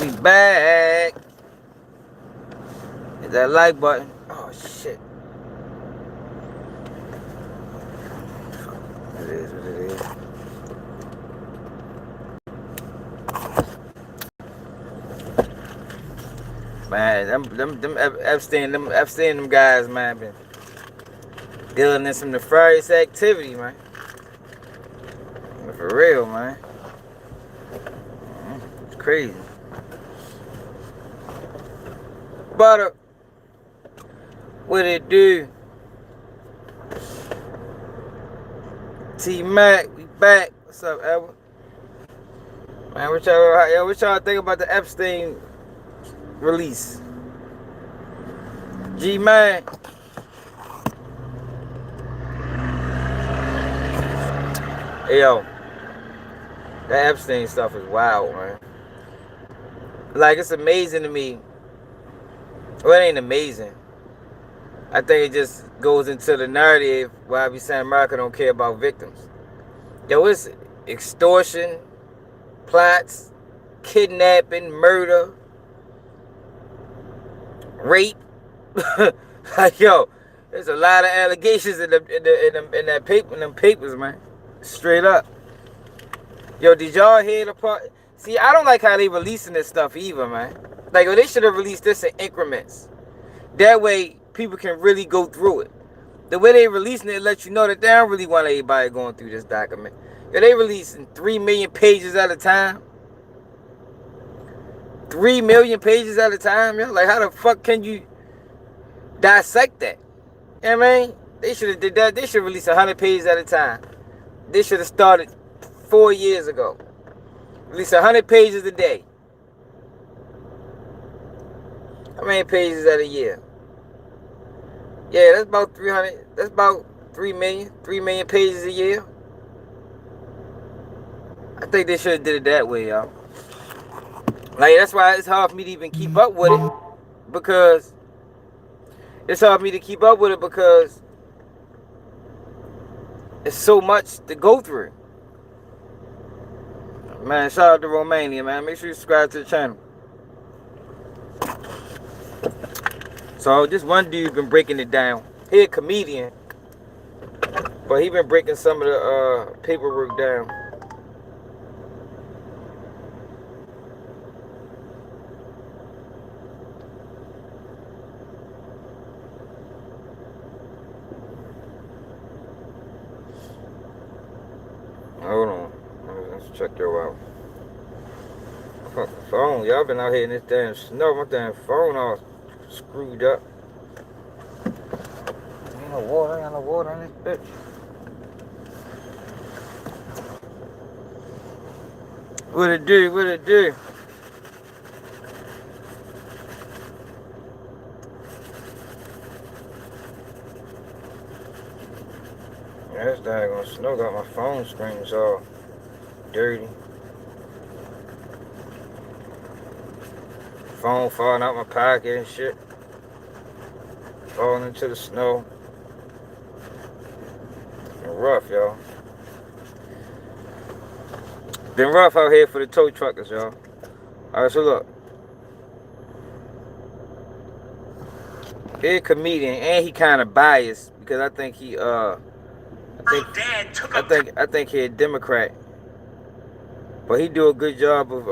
We back. Hit that like button. Oh shit. It is what it is. Man, them Epstein, them guys, man, been dealing in some nefarious activity, man. For real, man. It's crazy. But what it do? T Mac, we back. What's up, Edward? Man, what y'all think about the Epstein release? G man. Hey, yo, that Epstein stuff is wild, man. Like, it's amazing to me. Well, it ain't amazing. I think it just goes into the narrative why I be saying America don't care about victims. Yo, it's extortion, plots, kidnapping, murder, rape. Like, yo, there's a lot of allegations in them papers, man. Straight up. Yo, did y'all hear the part? See, I don't like how they releasing this stuff either, man. Like, they should have released this in increments. That way, people can really go through it. The way they releasing it lets you know that they don't really want everybody going through this document. Yo, they releasing 3 million pages at a time. 3 million pages at a time, yo. Like, how the fuck can you dissect that? You know what I mean? They should have did that. They should release 100 pages at a time. They should have started 4 years ago. Release 100 pages a day. How many pages at a year? Yeah, that's about 300. That's about 3 million. 3 million pages a year. I think they should have did it that way, y'all. Like, that's why it's hard for me to even keep up with it. Because it's hard for me to keep up with it because it's so much to go through. Man, shout out to Romania, man. Make sure you subscribe to the channel. So this one dude been breaking it down. He a comedian, but he been breaking some of the paperwork down. Hold on. Let's check you out. Phone, y'all been out here in this damn snow. My damn phone all screwed up. Ain't no water in this bitch. What it do? What it do? Yeah, this daggone snow got my phone screens all dirty. Phone falling out my pocket and shit. Falling into the snow. Been rough, y'all. Been rough out here for the tow truckers, y'all. Alright, so look. He a comedian and he kind of biased because I think he I think he a Democrat. But he do a good job of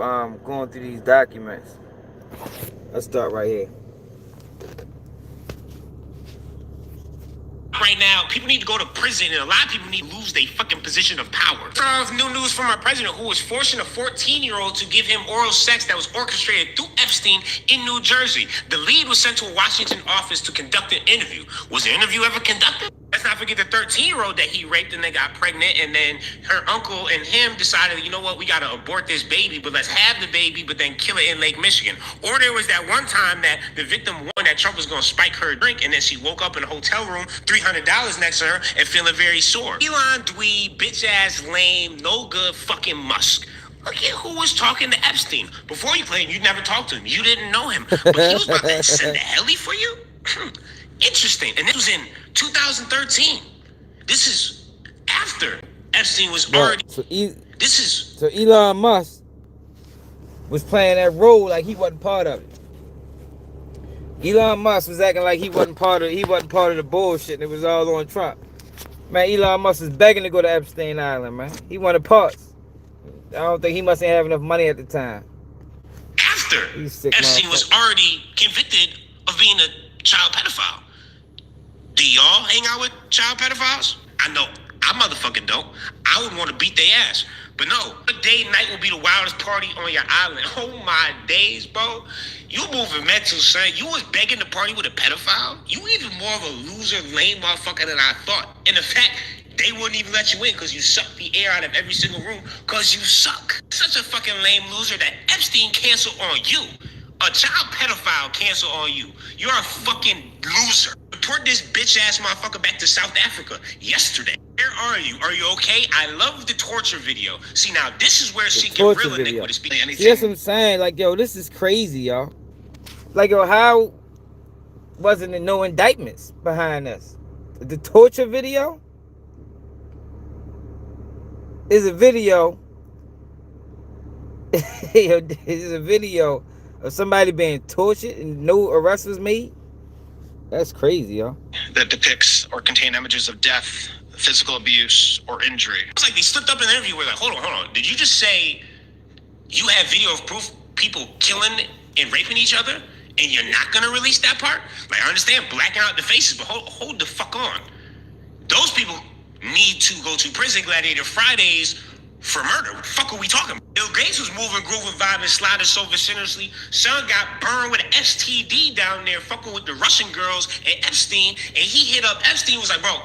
going through these documents. Let's start right here. Right now, people need to go to prison, and a lot of people need to lose their fucking position of power. New news from our president, who was forcing a 14-year-old to give him oral sex that was orchestrated through Epstein in New Jersey. The lead was sent to a Washington office to conduct an interview. Was the interview ever conducted? Let's not forget the 13-year-old that he raped and they got pregnant, and then her uncle and him decided, you know what, we gotta abort this baby, but let's have the baby, but then kill it in Lake Michigan. Or there was that one time that the victim warned that Trump was gonna spike her drink, and then she woke up in a hotel room, $300 next to her, and feeling very sore. Elon dweeb, bitch ass lame, no good fucking Musk. Look at who was talking to Epstein. Before you played, you never talked to him. You didn't know him. But he was about to send a heli for you? Interesting. And this was in 2013. This is after Epstein was already. So Elon Musk was playing that role like he wasn't part of it. Elon Musk was acting like he wasn't part of the bullshit and it was all on Trump. Man, Elon Musk is begging to go to Epstein Island, man. He wanted parts. I don't think he mustn't have enough money at the time. After Epstein was already convicted of being a child pedophile. Do y'all hang out with child pedophiles? I know I motherfucking don't. I would want to beat their ass. But no, a day and night will be the wildest party on your island. Oh my days, bro. You moving mental, son. You was begging to party with a pedophile? You even more of a loser, lame motherfucker than I thought. And the fact they wouldn't even let you in because you suck the air out of every single room because you suck. Such a fucking lame loser that Epstein canceled on you. A child pedophile cancel on you. You're a fucking loser. Report this bitch ass motherfucker back to South Africa yesterday. Where are you? Are you okay? I love the torture video. See, now this is where she get real iniquitous. See, that's what I'm saying. Like, yo, this is crazy, y'all. Like, yo, how wasn't there no indictments behind this? The torture video is a video. Yo, is a video of somebody being tortured and no arrest was made. That's crazy, yo. That depicts or contain images of death, physical abuse, or injury. It's like they slipped up in the interview where like, hold on. Did you just say you have video of proof people killing and raping each other and you're not gonna release that part? Like, I understand blacking out the faces, but hold the fuck on. Those people need to go to prison Gladiator Fridays for murder. What the fuck are we talking about? Bill Gates was moving, grooving, vibing, sliding so vociferously. Son got burned with an STD down there, fucking with the Russian girls and Epstein. And he hit up Epstein, was like, bro,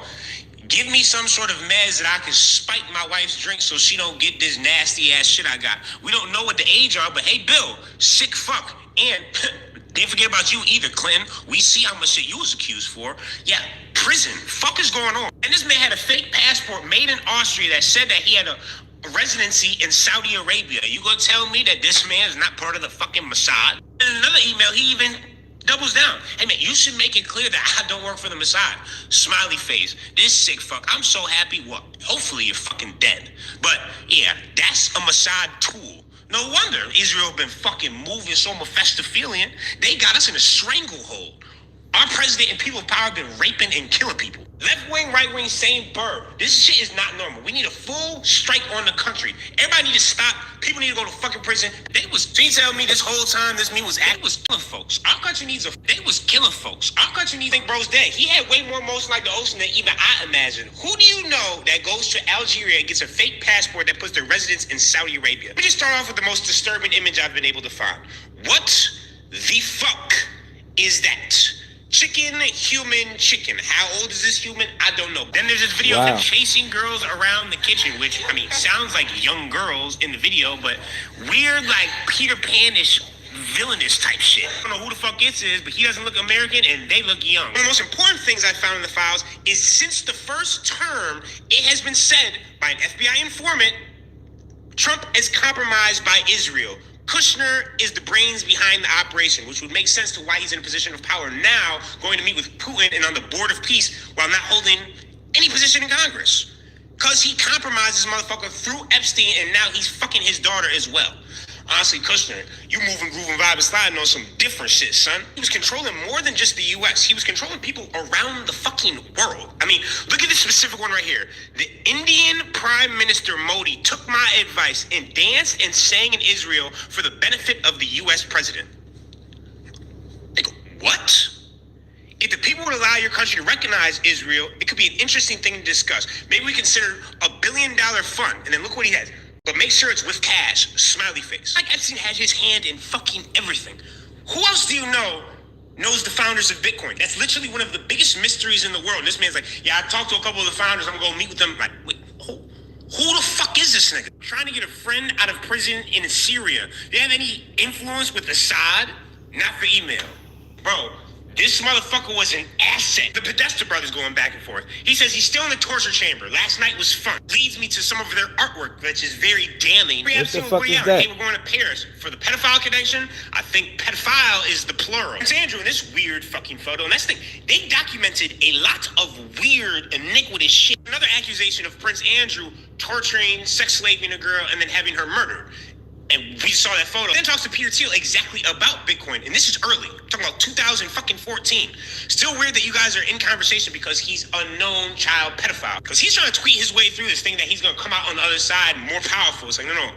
give me some sort of meds that I can spike my wife's drink so she don't get this nasty ass shit I got. We don't know what the age are, but hey, Bill, sick fuck. And didn't forget about you either, Clinton. We see how much shit you was accused for. Yeah, prison. Fuck is going on. And this man had a fake passport made in Austria that said that he had a residency in Saudi Arabia. You gonna tell me that this man is not part of the fucking Mossad? In another email, he even doubles down. Hey man, you should make it clear that I don't work for the Mossad. Smiley face. This sick fuck. I'm so happy. What? Hopefully you're fucking dead. But yeah, that's a Mossad tool. No wonder Israel been fucking moving so Mephistophelian. They got us in a stranglehold. Our president and people of power have been raping and killing people. Left wing, right wing, same bird. This shit is not normal. We need a full strike on the country. Everybody need to stop. People need to go to fucking prison. She tell me this whole time this me was killing folks. Our country needs they was killing folks. Our country needs to think bro's dead. He had way more motion like the ocean than even I imagined. Who do you know that goes to Algeria and gets a fake passport that puts their residence in Saudi Arabia? Let me just start off with the most disturbing image I've been able to find. What the fuck is that? Chicken, human, chicken. How old is this human? I don't know. Then there's this video of them chasing girls around the kitchen, which, I mean, sounds like young girls in the video, but weird, like, Peter Pan-ish, villainous type shit. I don't know who the fuck this is, but he doesn't look American, and they look young. One of the most important things I found in the files is since the first term, it has been said by an FBI informant, Trump is compromised by Israel. Kushner is the brains behind the operation, which would make sense to why he's in a position of power now, going to meet with Putin and on the board of peace while not holding any position in Congress. Because he compromised this motherfucker through Epstein, and now he's fucking his daughter as well. Honestly, Kushner, you moving, grooving, vibing, sliding on some different shit, son. He was controlling more than just the U.S. He was controlling people around the fucking world. I mean, look at this specific one right here. The Indian Prime Minister Modi took my advice and danced and sang in Israel for the benefit of the U.S. president. They go, what? If the people would allow your country to recognize Israel, it could be an interesting thing to discuss. Maybe we consider $1 billion fund, and then look what he has. But make sure it's with cash, smiley face. Like Epstein has his hand in fucking everything. Who else do you know knows the founders of Bitcoin? That's literally one of the biggest mysteries in the world. And this man's like, yeah, I talked to a couple of the founders. I'm gonna go meet with them. Like, wait, who the fuck is this nigga? Trying to get a friend out of prison in Syria. Do you have any influence with Assad? Not for email. Bro, this motherfucker was an asset. The Podesta brothers going back and forth. He says he's still in the torture chamber. Last night was fun. Leads me to some of their artwork, which is very damning. What the fuck is that? They were going to Paris for the pedophile connection. I think pedophile is the plural. Prince Andrew in this weird fucking photo. And that's the thing. They documented a lot of weird, iniquitous shit. Another accusation of Prince Andrew torturing, sex slaving a girl, and then having her murdered. And we saw that photo. Then talks to Peter Thiel exactly about Bitcoin. And this is early. I'm talking about 2014. Still weird that you guys are in conversation because he's a known child pedophile. Because he's trying to tweet his way through this thing that he's going to come out on the other side more powerful. It's like, no.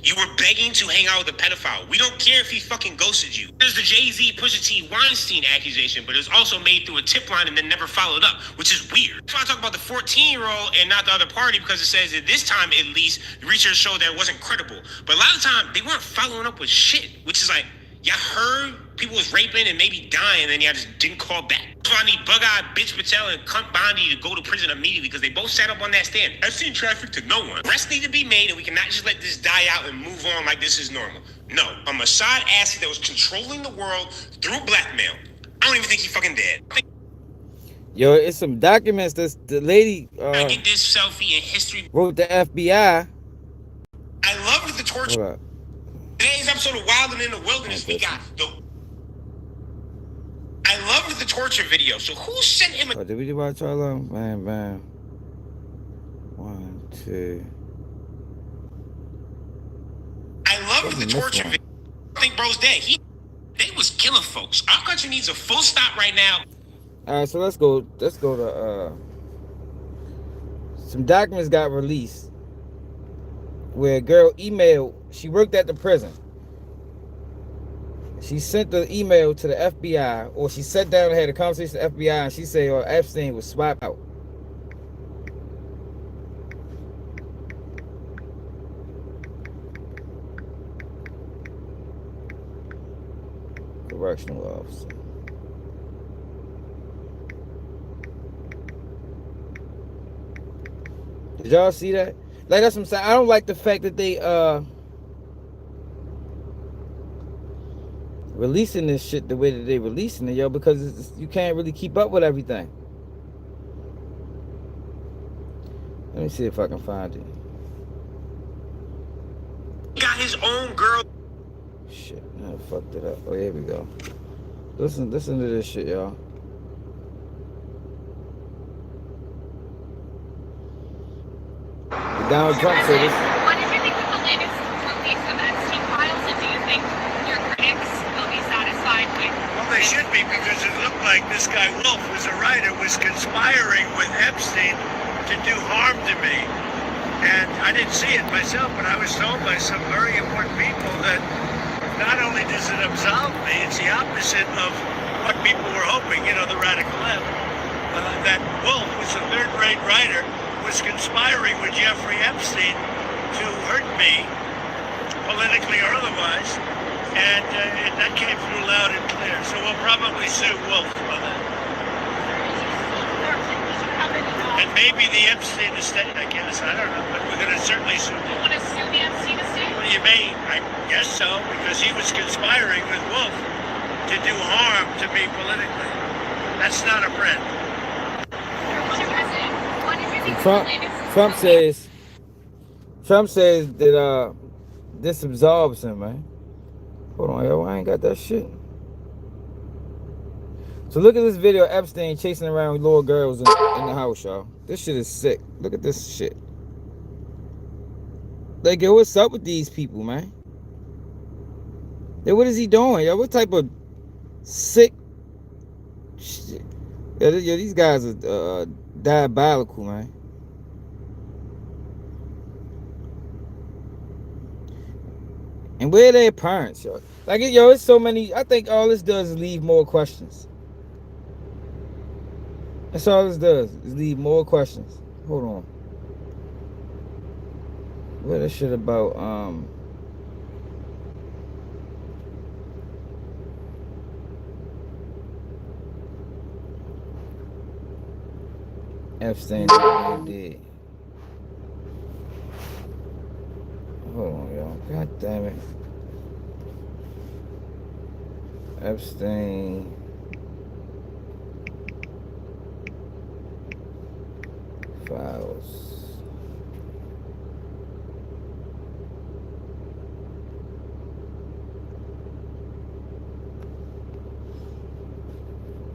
You were begging to hang out with a pedophile. We don't care if he fucking ghosted you. There's the Jay-Z Pusha T Weinstein accusation, but it was also made through a tip line and then never followed up, which is weird. That's why I talk about the 14-year-old and not the other party, because it says that this time, at least, the research showed that it wasn't credible. But a lot of the time, they weren't following up with shit, which is like, y'all heard people was raping and maybe dying, and then y'all just didn't call back. So I need Bug-Eyed Bitch Patel and Cunt Bondi to go to prison immediately because they both sat up on that stand. I've seen traffic to no one. Arrests need to be made, and we cannot just let this die out and move on like this is normal. No, a Mossad asset that was controlling the world through blackmail. I don't even think he fucking dead. Yo, it's some documents that the lady I get this selfie in history. wrote the FBI. I love the torture. Today's episode of Wild and in the Wilderness, we got the... I love the torture video. So who sent him a... Oh, did we do watch all of them? Bam, bam. 1, 2. I love the torture video. I think bro's dead. They was killing folks. Our country needs a full stop right now. All right, so let's go to some documents got released where a girl emailed. She worked at the prison. She sent the email to the FBI, or she sat down and had a conversation with the FBI, and she said, "Oh, Epstein was swapped out." Correctional officer. Did y'all see that? Like, that's what I'm saying. I don't like the fact that they releasing this shit the way that they releasing it, yo, because you can't really keep up with everything. Let me see if I can find it. He got his own girl. Shit, I fucked it up. Oh, here we go. Listen to this shit, y'all. Donald Trump said this. What did you think of the latest release of Epstein files, and do you think your critics will be satisfied with? Well, they should be, because it looked like this guy Wolf, who's a writer, was conspiring with Epstein to do harm to me. And I didn't see it myself, but I was told by some very important people that not only does it absolve me, it's the opposite of what people were hoping, the radical left. That Wolf was a third-rate writer, was conspiring with Jeffrey Epstein to hurt me, politically or otherwise, and that came through loud and clear. So we'll probably sue Wolf on that. And maybe the Epstein estate, I guess, I don't know, but we're going to certainly sue them. You want to sue the Epstein estate? Well, you may, I guess so, because he was conspiring with Wolf to do harm to me politically. That's not a friend. Trump says that this absolves him, man. Hold on, yo, I ain't got that shit. So look at this video of Epstein chasing around with little girls in the house, y'all. This shit is sick. Look at this shit. Like, yo, what's up with these people, man? Yo, what is he doing, yo? What type of sick shit? Yo, these guys are diabolical, man. And where are their parents, yo? Like, yo, it's so many. I think all this does is leave more questions. That's all this does, is leave more questions. Hold on. What is shit about, Epstein did. Hold on, y'all. God damn it. Epstein files.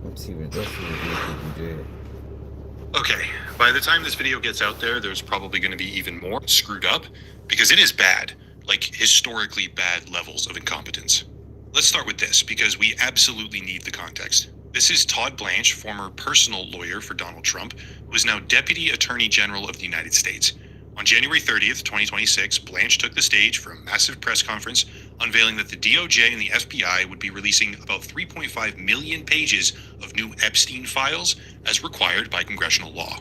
Let's see what this is did. Okay, by the time this video gets out there, there's probably going to be even more screwed up, because it is bad. like historically bad levels of incompetence. Let's start with this, because we absolutely need the context. This is Todd Blanche, former personal lawyer for Donald Trump, who is now Deputy Attorney General of the United States. On January 30th, 2026, Blanche took the stage for a massive press conference unveiling that the DOJ and the FBI would be releasing about 3.5 million pages of new Epstein files as required by congressional law.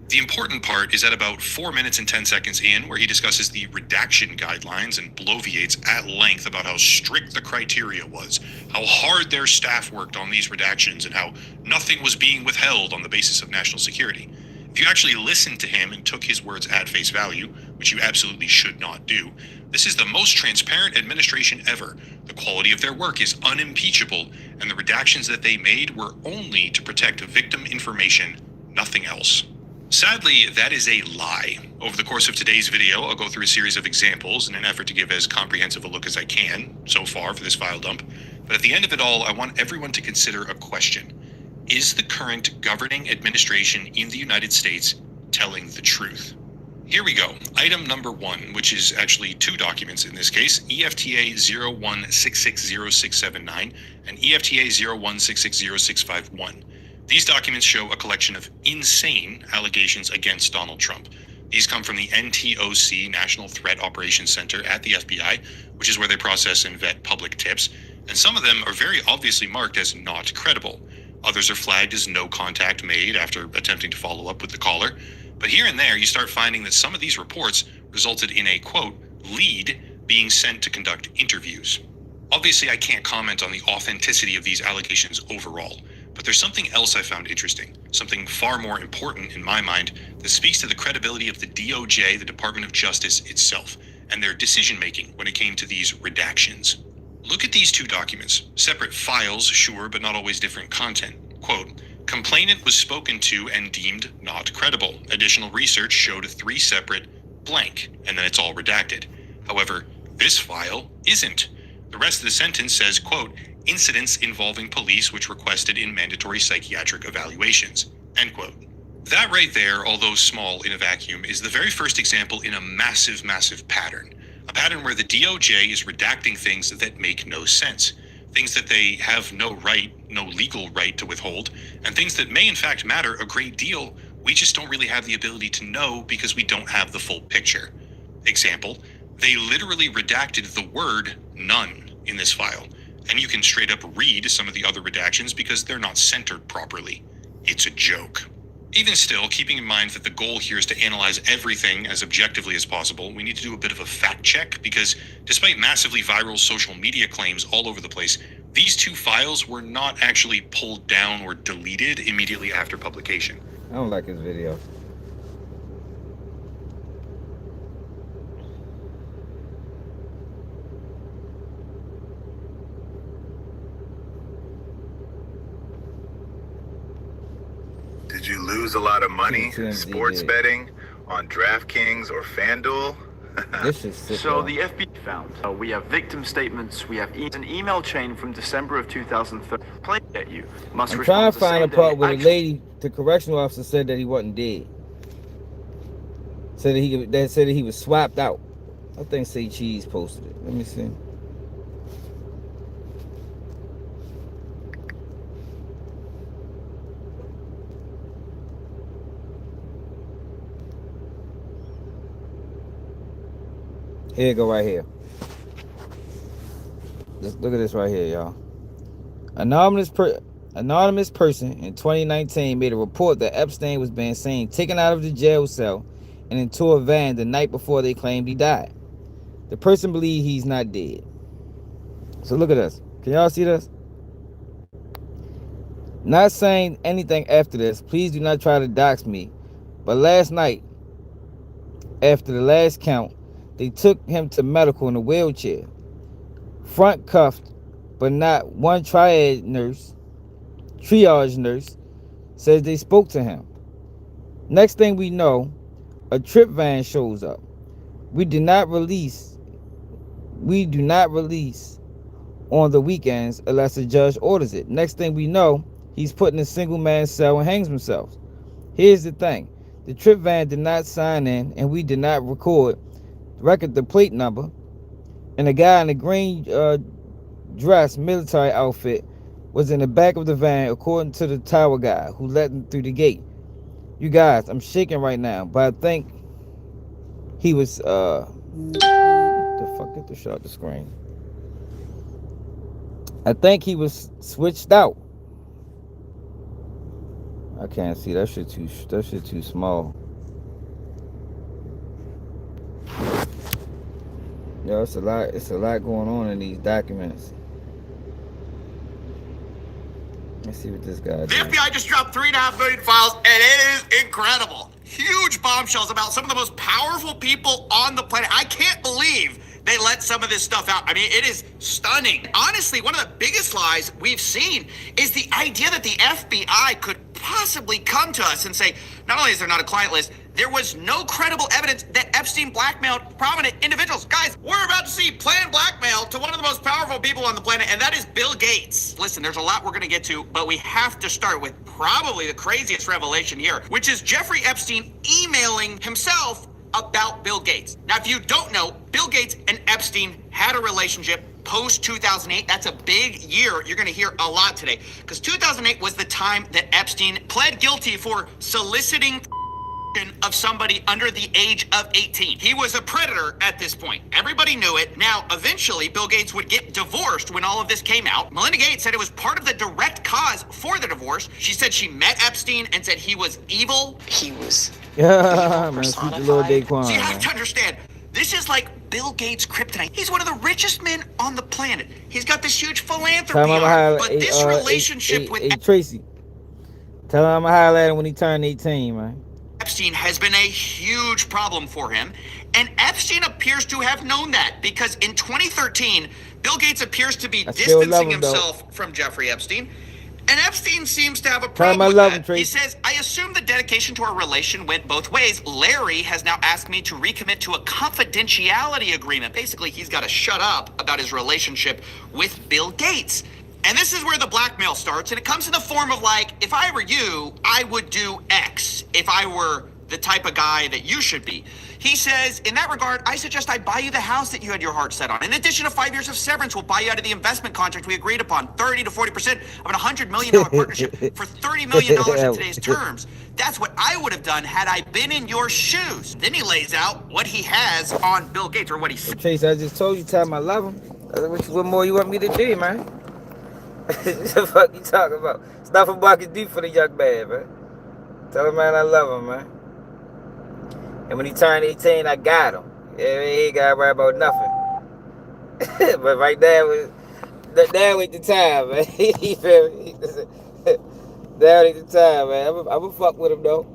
The important part is at about 4 minutes and 10 seconds in, where he discusses the redaction guidelines and bloviates at length about how strict the criteria was, how hard their staff worked on these redactions, and how nothing was being withheld on the basis of national security. If you actually listened to him and took his words at face value, which you absolutely should not do, this is the most transparent administration ever. The quality of their work is unimpeachable, and the redactions that they made were only to protect victim information, nothing else. Sadly, that is a lie. Over the course of today's video, I'll go through a series of examples in an effort to give as comprehensive a look as I can so far for this file dump. But at the end of it all, I want everyone to consider a question. Is the current governing administration in the United States telling the truth? Here we go. Item number 1, which is actually 2 documents in this case, EFTA 01660679 and EFTA 01660651. These documents show a collection of insane allegations against Donald Trump. These come from the NTOC, National Threat Operations Center at the FBI, which is where they process and vet public tips, and some of them are very obviously marked as not credible. Others are flagged as no contact made after attempting to follow up with the caller. But here and there, you start finding that some of these reports resulted in a, quote, lead being sent to conduct interviews. Obviously, I can't comment on the authenticity of these allegations overall, but there's something else I found interesting, something far more important in my mind that speaks to the credibility of the DOJ, the Department of Justice itself, and their decision-making when it came to these redactions. Look at these 2 documents. Separate files, sure, but not always different content. Quote, complainant was spoken to and deemed not credible. Additional research showed 3 separate blank, and then it's all redacted. However, this file isn't. The rest of the sentence says, quote, incidents involving police which requested in mandatory psychiatric evaluations, end quote. That right there, although small in a vacuum, is the very first example in a massive, massive pattern. A pattern where the DOJ is redacting things that make no sense. Things that they have no legal right to withhold, and things that may in fact matter a great deal, we just don't really have the ability to know because we don't have the full picture. Example, they literally redacted the word none in this file, and you can straight up read some of the other redactions because they're not centered properly. It's a joke. Even still, keeping in mind that the goal here is to analyze everything as objectively as possible, we need to do a bit of a fact check because despite massively viral social media claims all over the place, these 2 files were not actually pulled down or deleted immediately after publication. I don't like his video. Did you lose a lot of money sports betting on DraftKings or FanDuel? This is sick. So the FBI found we have victim statements, we have an email chain from December of 2003 playing at you. Must I'm trying to find a part where the lady, the correctional officer, said that he wasn't dead. Said that he was swapped out. I think Say Cheese posted it. Let me see. Here you go right here. Just look at this right here, y'all. Anonymous person in 2019 made a report that Epstein was being seen taken out of the jail cell and into a van the night before they claimed he died. The person believed he's not dead. So look at this. Can y'all see this? Not saying anything after this. Please do not try to dox me. But last night, after the last count, they took him to medical in a wheelchair, front cuffed, but not one triage nurse says they spoke to him. Next thing we know, a trip van shows up. We do not release on the weekends unless the judge orders it. Next thing we know, he's put in a single man cell and hangs himself. Here's the thing. The trip van did not sign in and we did not record the plate number And the guy in the green dress, military outfit, was in the back of the van, according to the tower guy who let him through the gate. You guys, I'm shaking right now, but I think he was what the fuck, get the shot off the screen. I think he was switched out. I can't see that shit too small. Yo, it's a lot going on in these documents. Let's see what this guy The did. FBI just dropped 3.5 million files, and it is incredible. Huge bombshells about some of the most powerful people on the planet. I can't believe they let some of this stuff out. I mean, it is stunning. Honestly, one of the biggest lies we've seen is the idea that the FBI could possibly come to us and say, not only is there not a client list, there was no credible evidence that Epstein blackmailed prominent individuals. Guys, we're about to see planned blackmail to one of the most powerful people on the planet, and that is Bill Gates. Listen, there's a lot we're going to get to, but we have to start with probably the craziest revelation here, which is Jeffrey Epstein emailing himself about Bill Gates. Now, if you don't know, Bill Gates and Epstein had a relationship post 2008. That's a big year. You're going to hear a lot today, because 2008 was the time that Epstein pled guilty for soliciting of somebody under the age of 18. He was a predator at this point. Everybody knew it. Now, eventually, Bill Gates would get divorced when all of this came out. Melinda Gates said it was part of the direct cause for the divorce. She said she met Epstein and said he was evil. He was Yeah, man, sweet the little Daquan. So you have to understand, this is like Bill Gates' kryptonite. He's one of the richest men on the planet. He's got this huge philanthropy arm, but this relationship with Tracy. Tell him I'm gonna holler at him when he turned 18, man. Epstein has been a huge problem for him, and Epstein appears to have known that, because in 2013, Bill Gates appears to be distancing himself from Jeffrey Epstein, and Epstein seems to have a problem with that. He says, I assume the dedication to our relation went both ways. Larry has now asked me to recommit to a confidentiality agreement. Basically, he's got to shut up about his relationship with Bill Gates. And this is where the blackmail starts, and it comes in the form of, like, if I were you, I would do X if I were the type of guy that you should be. He says, in that regard, I suggest I buy you the house that you had your heart set on. In addition to 5 years of severance, we'll buy you out of the investment contract we agreed upon, 30 to 40% of an $100 million partnership for $30 million in today's terms. That's what I would have done had I been in your shoes. Then he lays out what he has on Bill Gates, or what he said. Trace, I just told you, Tom, I love him. What more you want me to do, man? What the fuck you talking about? It's nothing I can do for the young man, man. Tell him, man, I love him, man. And when he turned 18, I got him. Yeah, he ain't got to worry about nothing. But right now, now ain't the time, man. You feel me? Now ain't the time, man. I'm gonna fuck with him, though.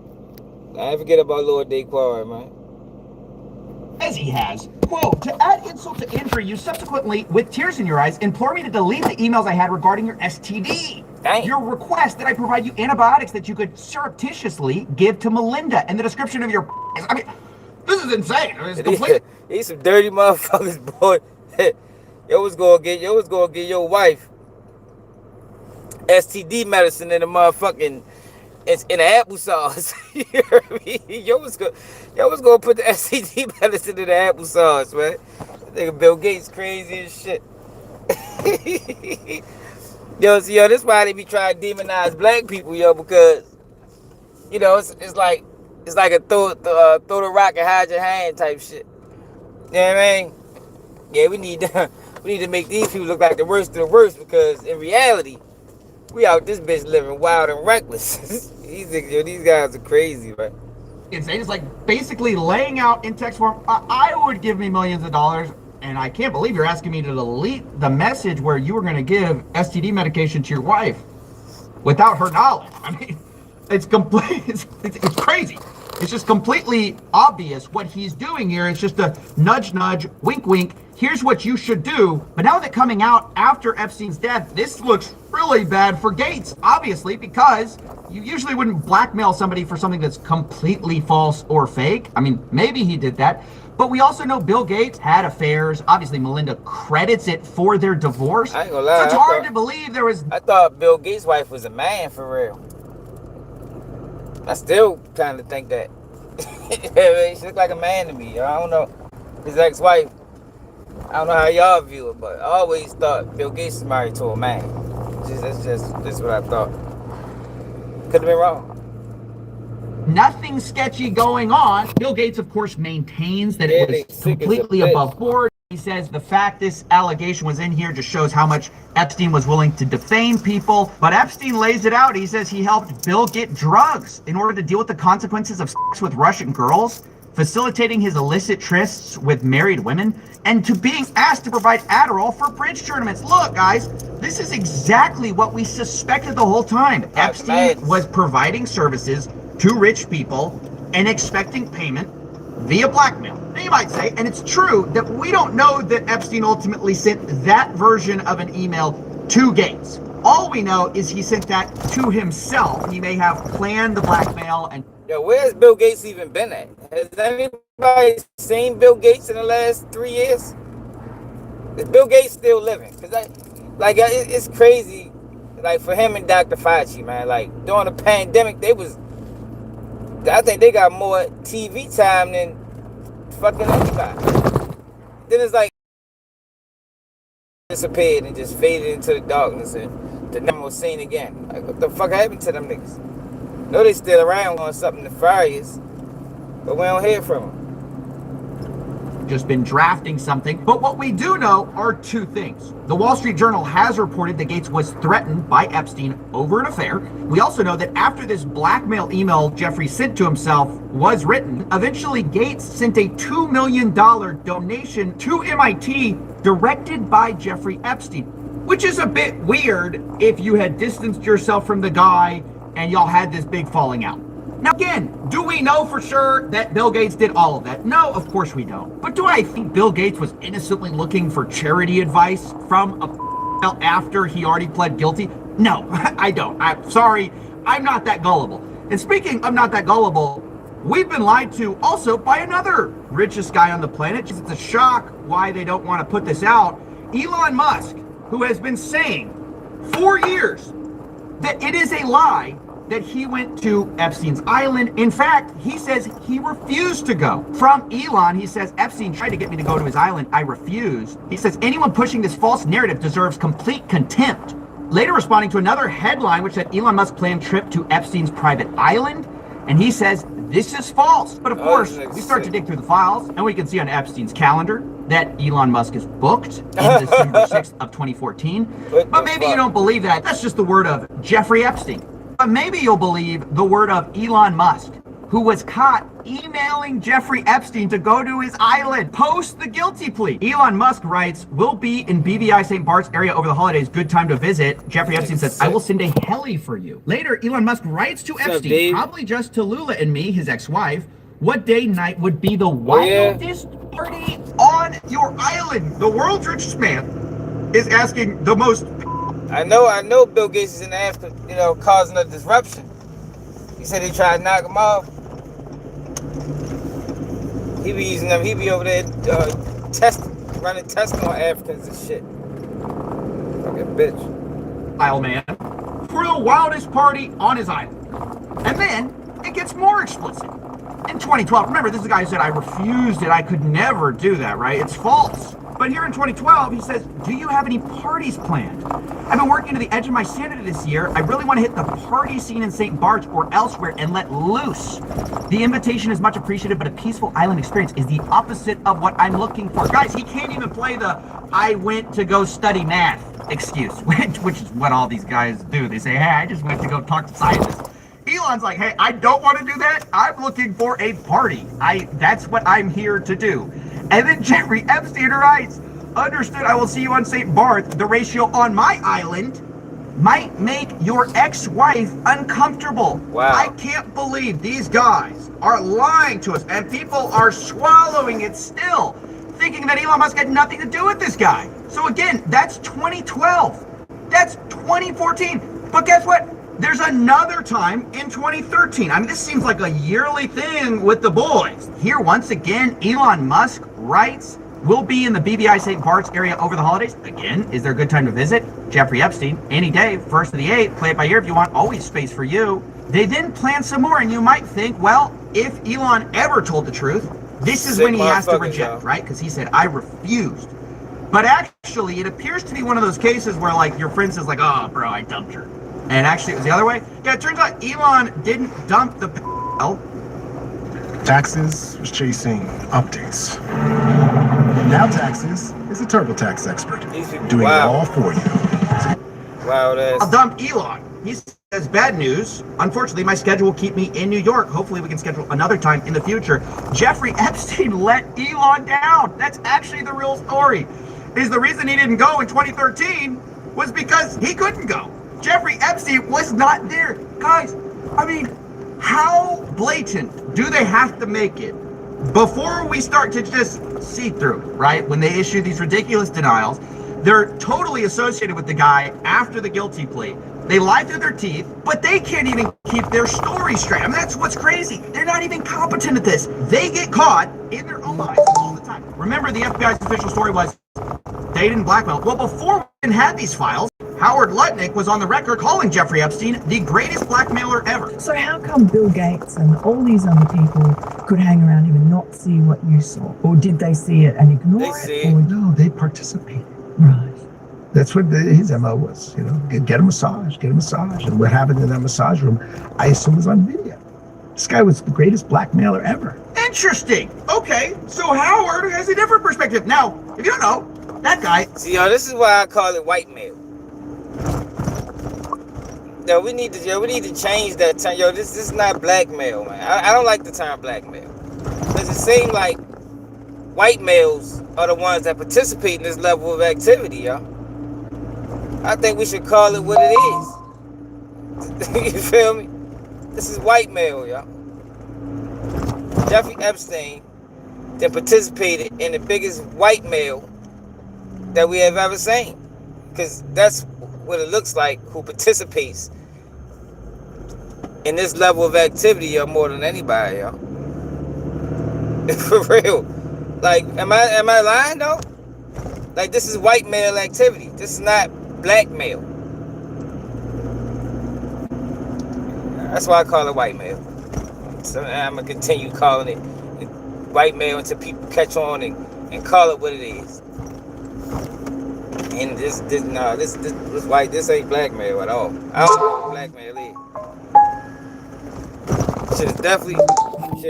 I ain't forget about Lord Daquan, man. As he has. Quote, to add insult to injury, you subsequently, with tears in your eyes, implore me to delete the emails I had regarding your STD. Dang. Your request that I provide you antibiotics that you could surreptitiously give to Melinda, and the description of your... I mean, this is insane. It's complete... He's some dirty motherfuckers, boy. Yo was gonna get your wife STD medicine in the motherfucking... It's in the applesauce. You heard me? Yo was gonna put the STD medicine in the applesauce, man. That nigga Bill Gates crazy as shit. Yo, this is why they be trying to demonize black people, yo, because you know it's like a throw the rock and hide your hand type shit. You know what I mean? Yeah, we need to make these people look like the worst of the worst, because in reality, we out this bitch living wild and reckless. These guys are crazy, right? Insane. It's like basically laying out in text form, I would give me millions of dollars, and I can't believe you're asking me to delete the message where you were going to give STD medication to your wife without her knowledge. I mean, it's complete. It's crazy. It's just completely obvious what he's doing here. It's just a nudge, nudge, wink, wink. Here's what you should do. But now that coming out after Epstein's death, this looks really bad for Gates, obviously, because you usually wouldn't blackmail somebody for something that's completely false or fake. I mean, maybe he did that. But we also know Bill Gates had affairs. Obviously, Melinda credits it for their divorce. I ain't gonna lie. So it's hard to believe there was... I thought Bill Gates' wife was a man for real. I still kind of think that. She looked like a man to me. I don't know. His ex-wife I don't know how y'all view it, but I always thought Bill Gates was married to a man. That's what I thought. Could have been wrong. Nothing sketchy going on. Bill Gates, of course, maintains that it was completely above board. He says the fact this allegation was in here just shows how much Epstein was willing to defame people. But Epstein lays it out. He says he helped Bill get drugs in order to deal with the consequences of sex with Russian girls, facilitating his illicit trysts with married women, and to being asked to provide Adderall for bridge tournaments. Look, guys, this is exactly what we suspected the whole time. Epstein was providing services to rich people and expecting payment via blackmail. Now you might say, and it's true, that we don't know that Epstein ultimately sent that version of an email to Gates. All we know is he sent that to himself. He may have planned the blackmail and... Yo, where's Bill Gates even been at? Has anybody seen Bill Gates in the last 3 years? Is Bill Gates still living? Because it's crazy, like, for him and Dr. Fauci, man. Like, during the pandemic, I think they got more TV time than fucking anybody. Then it's like disappeared and just faded into the darkness and the never was seen again. Like, what the fuck happened to them niggas? Know they still around on something nefarious, but we don't hear from them. Just been drafting something. But what we do know are two things. The Wall Street Journal has reported that Gates was threatened by Epstein over an affair. We also know that after this blackmail email Jeffrey sent to himself was written, eventually Gates sent a $2 million donation to MIT directed by Jeffrey Epstein, which is a bit weird if you had distanced yourself from the guy and y'all had this big falling out. Now again, do we know for sure that Bill Gates did all of that? No, of course we don't. But do I think Bill Gates was innocently looking for charity advice from a after he already pled guilty? No, I don't. I'm sorry, I'm not that gullible. And speaking of not that gullible, we've been lied to also by another richest guy on the planet. It's a shock why they don't want to put this out. Elon Musk, who has been saying for years that it is a lie that he went to Epstein's island. In fact, he says he refused to go. From Elon, he says, Epstein tried to get me to go to his island. I refused. He says, anyone pushing this false narrative deserves complete contempt. Later responding to another headline, which said Elon Musk planned trip to Epstein's private island. And he says, this is false. But of course, we start to dig through the files and we can see on Epstein's calendar that Elon Musk is booked in December 6th of 2014. But maybe you don't believe that. That's just the word of Jeffrey Epstein. But maybe you'll believe the word of Elon Musk, who was caught emailing Jeffrey Epstein to go to his island post the guilty plea. Elon Musk writes, "Will be in BVI St. Bart's area over the holidays. Good time to visit." Jeffrey Epstein says, "I will send a heli for you." Later, Elon Musk writes to Epstein, probably just to Lula and me, his ex-wife, what day night would be the wildest party on your island. The world's richest man is asking the most... I know Bill Gates is in the after, causing a disruption. He said he tried to knock him off. He be using them, he be over there running tests on Africans and shit. Fucking bitch. Isle man for the wildest party on his island. And then it gets more explicit. In 2012, remember, this is the guy who said, I refused it, I could never do that, right? It's false. But here in 2012, he says, do you have any parties planned? I've been working to the edge of my sanity this year. I really want to hit the party scene in St. Bart's or elsewhere and let loose. The invitation is much appreciated, but a peaceful island experience is the opposite of what I'm looking for. Guys, he can't even play the I went to go study math excuse, which is what all these guys do. They say, hey, I just went to go talk to scientists. Elon's like, hey, I don't want to do that. I'm looking for a party. That's what I'm here to do. And then Jeffrey Epstein writes, understood, I will see you on St. Barth. The ratio on my island might make your ex-wife uncomfortable. Wow. I can't believe these guys are lying to us and people are swallowing it still, thinking that Elon Musk had nothing to do with this guy. So again, that's 2012. That's 2014. But guess what? There's another time in 2013. I mean, this seems like a yearly thing with the boys. Here, once again, Elon Musk writes, we'll be in the BVI St. Bart's area over the holidays. Again, is there a good time to visit? Jeffrey Epstein, any day, 1st of the 8th, play it by ear if you want, always space for you. They then plan some more, and you might think, well, if Elon ever told the truth, this is when he has to reject, right? Because he said, I refused. But actually, it appears to be one of those cases where, like, your friend says, like, oh, bro, I dumped her. And actually, it was the other way. Yeah, it turns out Elon didn't dump the Taxes was chasing updates. Now Taxes is a TurboTax expert, doing it all for you. Wow, I'll dump Elon. He says, bad news. Unfortunately, my schedule will keep me in New York. Hopefully, we can schedule another time in the future. Jeffrey Epstein let Elon down. That's actually the real story. Is the reason he didn't go in 2013 was because he couldn't go. Jeffrey Epstein was not there. Guys, I mean, how blatant do they have to make it before we start to just see through it, right? When they issue these ridiculous denials, they're totally associated with the guy after the guilty plea. They lie through their teeth, but they can't even keep their story straight. I mean, that's what's crazy. They're not even competent at this. They get caught in their own lies all the time. Remember, the FBI's official story was they didn't blackmail. Well, before we even had these files, Howard Lutnick was on the record calling Jeffrey Epstein the greatest blackmailer ever. So how come Bill Gates and all these other people could hang around him and not see what you saw? Or did they see it and ignore it? Or no, they participated. Right. That's what his MO was, you know, get a massage. And what happened in that massage room, I assume, was on video. This guy was the greatest blackmailer ever. Interesting. Okay, so Howard has a different perspective. Now, if you don't know, that guy... See, yo, this is why I call it white male. Yo, we need to change that term. Yo, this is not blackmail, man. I don't like the term blackmail. Because it seems like white males are the ones that participate in this level of activity, yo. I think we should call it what it is. You feel me? This is white male, yo. Jeffrey Epstein that participated in the biggest white male that we have ever seen. Because that's what it looks like who participates in this level of activity, yo, more than anybody, yo. For real. Like, am I lying though? Like, this is white male activity. This is not black male. That's why I call it white male. So I'm gonna continue calling it white male until people catch on and call it what it is. And this white, this ain't black male at all. I don't know what black male is. Shit is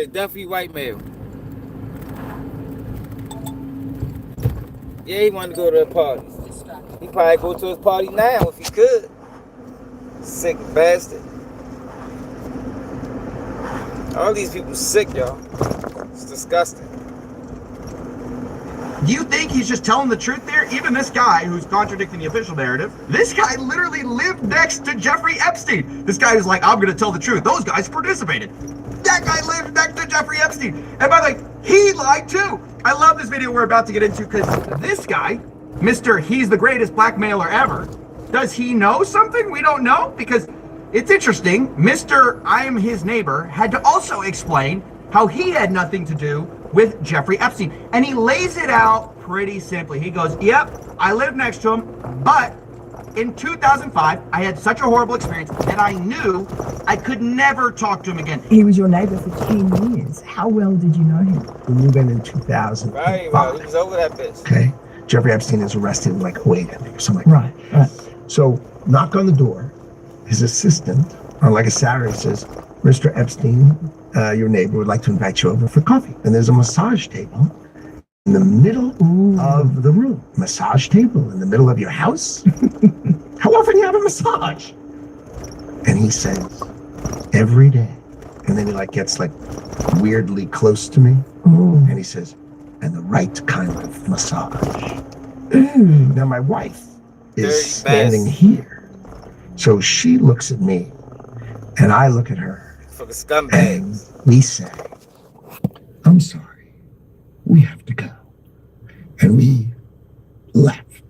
definitely white male. Yeah, he wanted to go to a party. He probably go to his party now if he could. Sick bastard. All these people sick, y'all. It's disgusting. Do you think he's just telling the truth there? Even this guy who's contradicting the official narrative, this guy literally lived next to Jeffrey Epstein. This guy was like, I'm going to tell the truth. Those guys participated. That guy lived next to Jeffrey Epstein. And by the way, he lied too. I love this video we're about to get into because this guy, Mr. He's the greatest blackmailer ever, does he know something we don't know? Because it's interesting. Mr. I am his neighbor had to also explain how he had nothing to do with Jeffrey Epstein. And he lays it out pretty simply. He goes, yep, I lived next to him, but in 2005, I had such a horrible experience that I knew I could never talk to him again. He was your neighbor for 10 years. How well did you know him? We moved in 2000. Right, well, he was over that bitch. Okay. Jeffrey Epstein is arrested in like 08, I think, or something like that. Right. So, knock on the door. His assistant, on like a Saturday, says, Mr. Epstein, your neighbor would like to invite you over for coffee. And there's a massage table in the middle of the room. Massage table in the middle of your house? How often do you have a massage? And he says, every day. And then he like gets like weirdly close to me. And he says, and the right kind of massage. Now my wife is standing here. So she looks at me and I look at her. For the scumbags. And we say, I'm sorry, we have to go. And we left.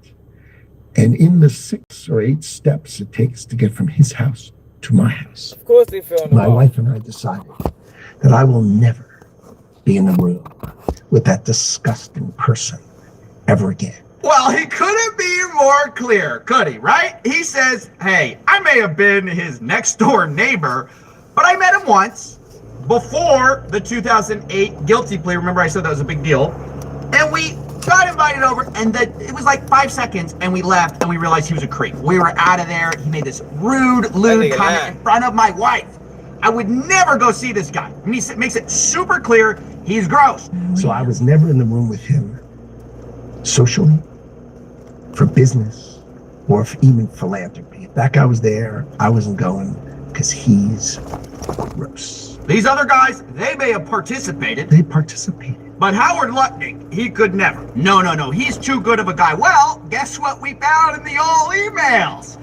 And in the 6 or 8 steps it takes to get from his house to my house, of course they feel my wife and I decided that I will never be in the room with that disgusting person ever again. Well, he couldn't be more clear, could he, right? He says, hey, I may have been his next door neighbor, but I met him once before the 2008 guilty plea. Remember I said that was a big deal. And we got got invited over, and it was like 5 seconds, and we left, and we realized he was a creep. We were out of there. He made this lewd comment in front of my wife. I would never go see this guy. And he makes it super clear he's gross. So I was never in the room with him socially, for business, or for even philanthropy. If that guy was there, I wasn't going because he's gross. These other guys, they may have participated. They participated. But Howard Lutnick, he could never. No, he's too good of a guy. Well, guess what we found in the old emails?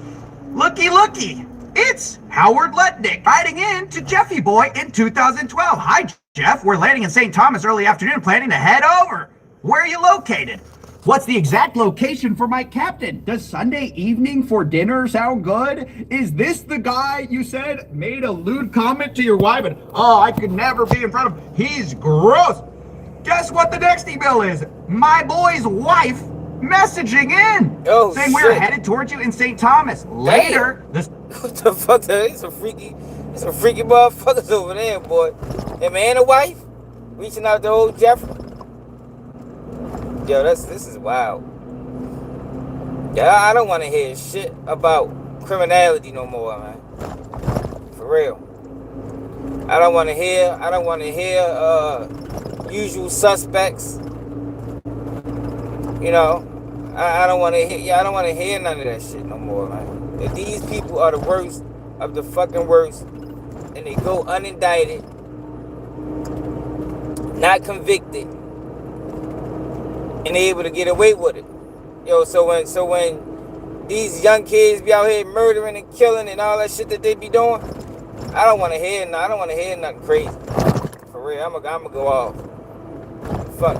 Looky. It's Howard Lutnick writing in to Jeffy Boy in 2012. Hi, Jeff. We're landing in St. Thomas early afternoon, planning to head over. Where are you located? What's the exact location for my captain? Does Sunday evening for dinner sound good? Is this the guy you said made a lewd comment to your wife and, oh, I could never be in front of him. He's gross. Guess what the next email is? My boy's wife messaging in, saying we're headed towards you in St. Thomas. Later, what the fuck? There's some freaky motherfuckers over there, boy. A man and wife reaching out to old Jeffrey. Yo, this is wild. Yeah, I don't want to hear shit about criminality no more, man. For real. I don't want to hear usual suspects. You know, I don't want to hear none of that shit no more, man. If these people are the worst of the fucking worst, and they go unindicted, not convicted, and they able to get away with it. Yo, so when these young kids be out here murdering and killing and all that shit that they be doing, I don't want to hear nothing crazy. For real, I'm gonna go off. Fuck.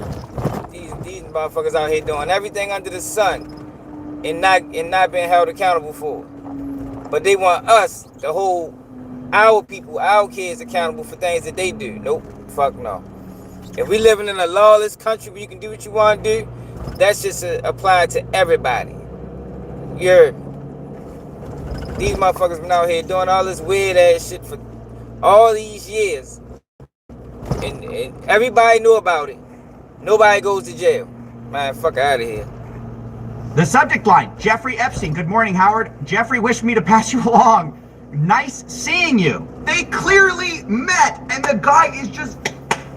These motherfuckers out here doing everything under the sun and not being held accountable for it. But they want us to hold our people, our kids accountable for things that they do. Nope. Fuck no. If we living in a lawless country where you can do what you want to do, that's just applied to everybody. You heard? These motherfuckers been out here doing all this weird ass shit for all these years. And everybody knew about it. Nobody goes to jail. Man, fuck out of here. The subject line, Jeffrey Epstein. Good morning, Howard. Jeffrey wished me to pass you along. Nice seeing you. They clearly met, and the guy is just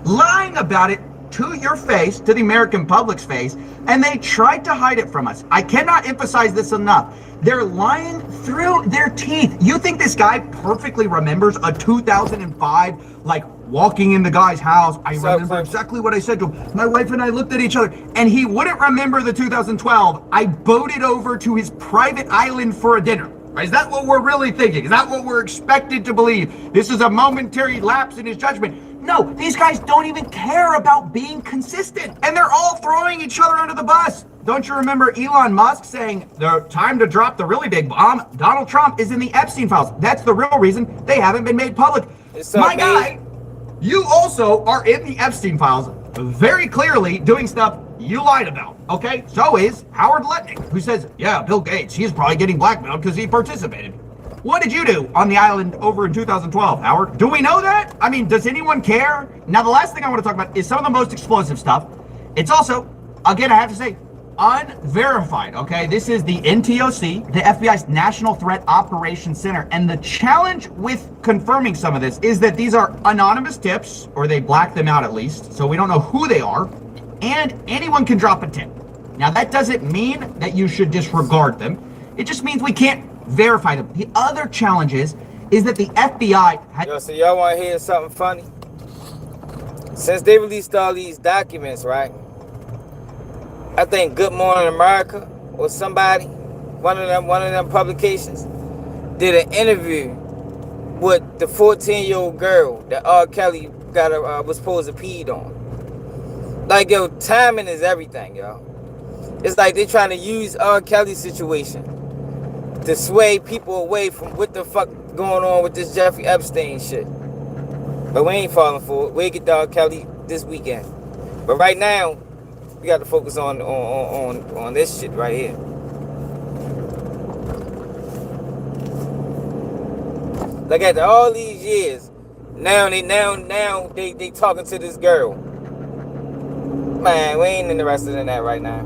lying about it to your face, to the American public's face, and they tried to hide it from us. I cannot emphasize this enough. They're lying through their teeth. You think this guy perfectly remembers a 2005, like, walking in the guy's house? I remember exactly what I said to him. My wife and I looked at each other, and he wouldn't remember the 2012. I boated over to his private island for a dinner. Is that what we're really thinking? Is that what we're expected to believe? This is a momentary lapse in his judgment. No, these guys don't even care about being consistent. And they're all throwing each other under the bus. Don't you remember Elon Musk saying, the time to drop the really big bomb? Donald Trump is in the Epstein files. That's the real reason they haven't been made public. My guy, you also are in the Epstein files, very clearly doing stuff you lied about, okay? So is Howard Lutnick, who says, yeah, Bill Gates, he's probably getting blackmailed because he participated. What did you do on the island over in 2012, Howard? Do we know that? I mean, does anyone care? Now, the last thing I want to talk about is some of the most explosive stuff. It's also, again, I have to say, unverified, okay? This is the NTOC, the FBI's National Threat Operations Center. And the challenge with confirming some of this is that these are anonymous tips, or they black them out at least, so we don't know who they are, and anyone can drop a tip. Now, that doesn't mean that you should disregard them. It just means we can't verify them. The other challenge is that the FBI... Yo, so y'all want to hear something funny? Since they released all these documents, right? I think Good Morning America or somebody, one of them publications, did an interview with the 14-year-old girl that R. Kelly was supposed to peed on. Like, yo, timing is everything, yo. It's like they're trying to use R. Kelly's situation to sway people away from what the fuck going on with this Jeffrey Epstein shit. But we ain't falling for it. We'll get to R. Kelly this weekend. But right now, we got to focus on this shit right here. Like after all these years, now they talking to this girl. Man, we ain't interested in that right now.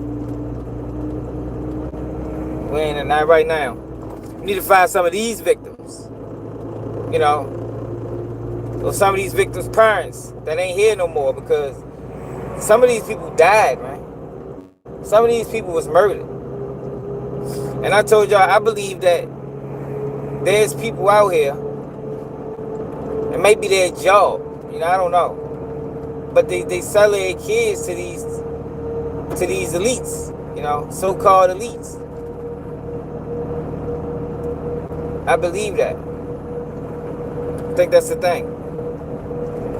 We ain't in that right now. We need to find some of these victims. You know, or some of these victims' parents that ain't here no more, because some of these people died, man. Some of these people was murdered. And I told y'all, I believe that there's people out here, it may be their job, you know, I don't know, but they sell their kids to these elites, you know, so-called elites. I believe that. I think that's the thing.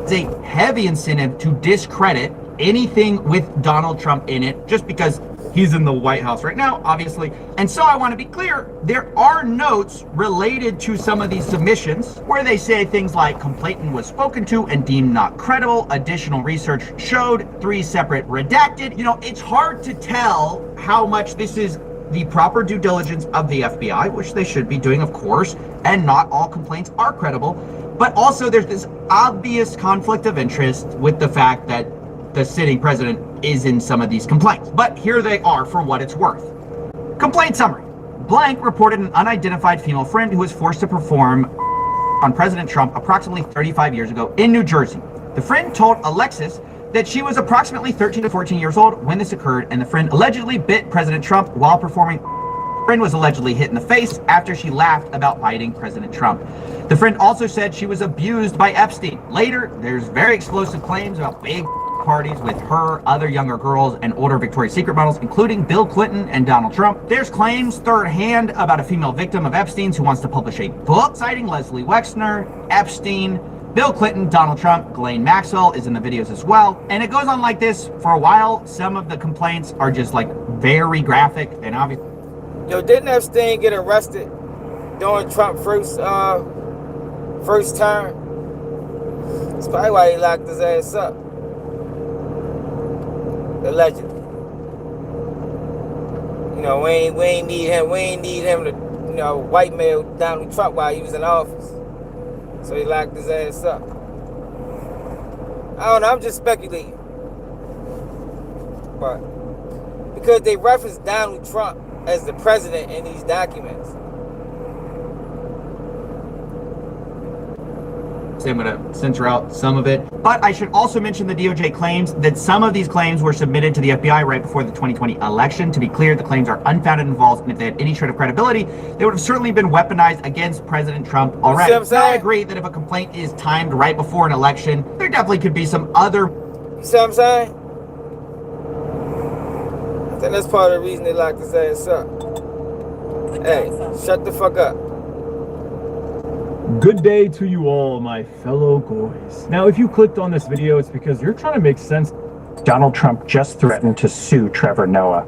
It's a heavy incentive to discredit anything with Donald Trump in it, just because he's in the White House right now, obviously. And so I want to be clear, there are notes related to some of these submissions where they say things like complainant was spoken to and deemed not credible. Additional research showed 3 separate redacted. You know, it's hard to tell how much this is the proper due diligence of the FBI, which they should be doing, of course, and not all complaints are credible. But also there's this obvious conflict of interest with the fact that the sitting president is in some of these complaints. But here they are for what it's worth. Complaint summary. Blank reported an unidentified female friend who was forced to perform on President Trump approximately 35 years ago in New Jersey. The friend told Alexis that she was approximately 13 to 14 years old when this occurred, and the friend allegedly bit President Trump while performing. The friend was allegedly hit in the face after she laughed about biting President Trump. The friend also said she was abused by Epstein. Later, there's very explosive claims about big parties with her, other younger girls, and older Victoria's Secret models, including Bill Clinton and Donald Trump. There's claims third hand about a female victim of Epstein's who wants to publish a book citing Leslie Wexner, Epstein, Bill Clinton, Donald Trump, Ghislaine Maxwell is in the videos as well. And it goes on like this for a while. Some of the complaints are just like very graphic and obvious. Yo, didn't Epstein get arrested during Trump's first term? That's probably why he locked his ass up. Allegedly. You know, we ain't need him to, you know, whitewash Donald Trump while he was in office. So he locked his ass up. I don't know, I'm just speculating. But because they referenced Donald Trump as the president in these documents. I'm going to censor out some of it. But I should also mention the DOJ claims that some of these claims were submitted to the FBI right before the 2020 election. To be clear, the claims are unfounded and false, and if they had any shred of credibility, they would have certainly been weaponized against President Trump already. Now, I agree that if a complaint is timed right before an election, there definitely could be some other... You see what I'm saying? I think that's part of the reason they locked his ass up. Hey, shut the fuck up. Good day to you all, my fellow goys. Now, if you clicked on this video, it's because you're trying to make sense. Donald Trump just threatened to sue Trevor Noah.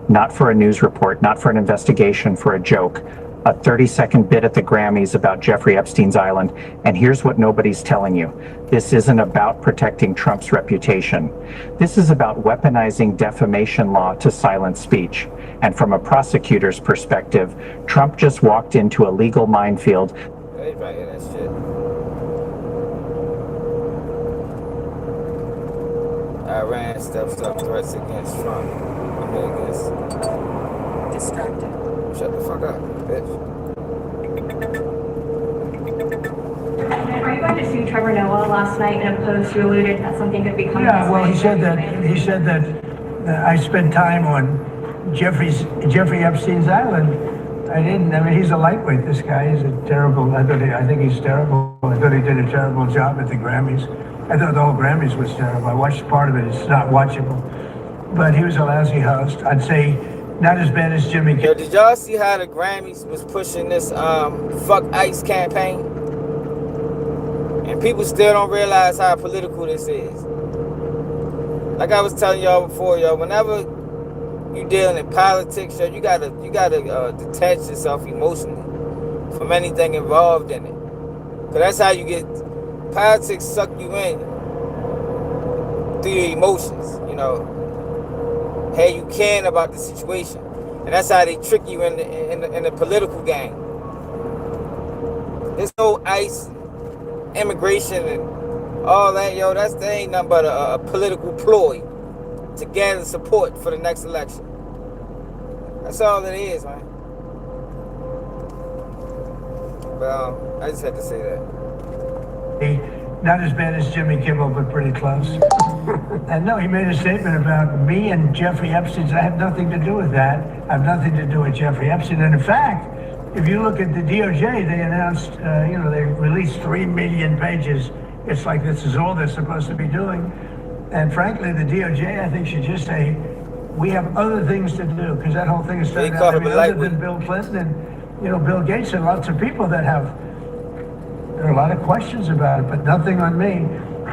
Not for a news report, not for an investigation, for a joke. A 30-second bit at the Grammys about Jeffrey Epstein's island. And here's what nobody's telling you. This isn't about protecting Trump's reputation. This is about weaponizing defamation law to silence speech. And from a prosecutor's perspective, Trump just walked into a legal minefield. They probably hear that shit. Iran steps up threats against Trump. Against. Distracted. Shut the fuck up, bitch. Are you going to sue Trevor Noah? Last night in a post, you alluded that something could be coming. Yeah, well, he said that I spent time on Jeffrey Epstein's island. I didn't. I mean, he's a lightweight. This guy is a terrible. I think he's terrible. I thought he did a terrible job at the Grammys. I thought the whole Grammys was terrible. I watched part of it. It's not watchable. But he was a lousy host. I'd say not as bad as Jimmy. Yo, did y'all see how the Grammys was pushing this "Fuck ICE" campaign? And people still don't realize how political this is. Like I was telling y'all before, y'all, whenever you dealing in politics, you gotta detach yourself emotionally from anything involved in it. Cause that's how you get politics suck you in through your emotions. You know, how you caring about the situation, and that's how they trick you in the political game. There's no ICE, immigration, and all that, yo. That ain't nothing but a political ploy. to gather support for the next election. That's all it is, man. But I just had to say that. Not as bad as Jimmy Kimmel, but pretty close. And no, he made a statement about me and Jeffrey Epstein. I have nothing to do with that. I have nothing to do with Jeffrey Epstein. And in fact, if you look at the DOJ, they announced, they released 3 million pages. It's like this is all they're supposed to be doing. And frankly, the DOJ, I think, should just say, we have other things to do, because that whole thing is starting out. Other than Bill Clinton and, Bill Gates and lots of people that there are a lot of questions about it, but nothing on me.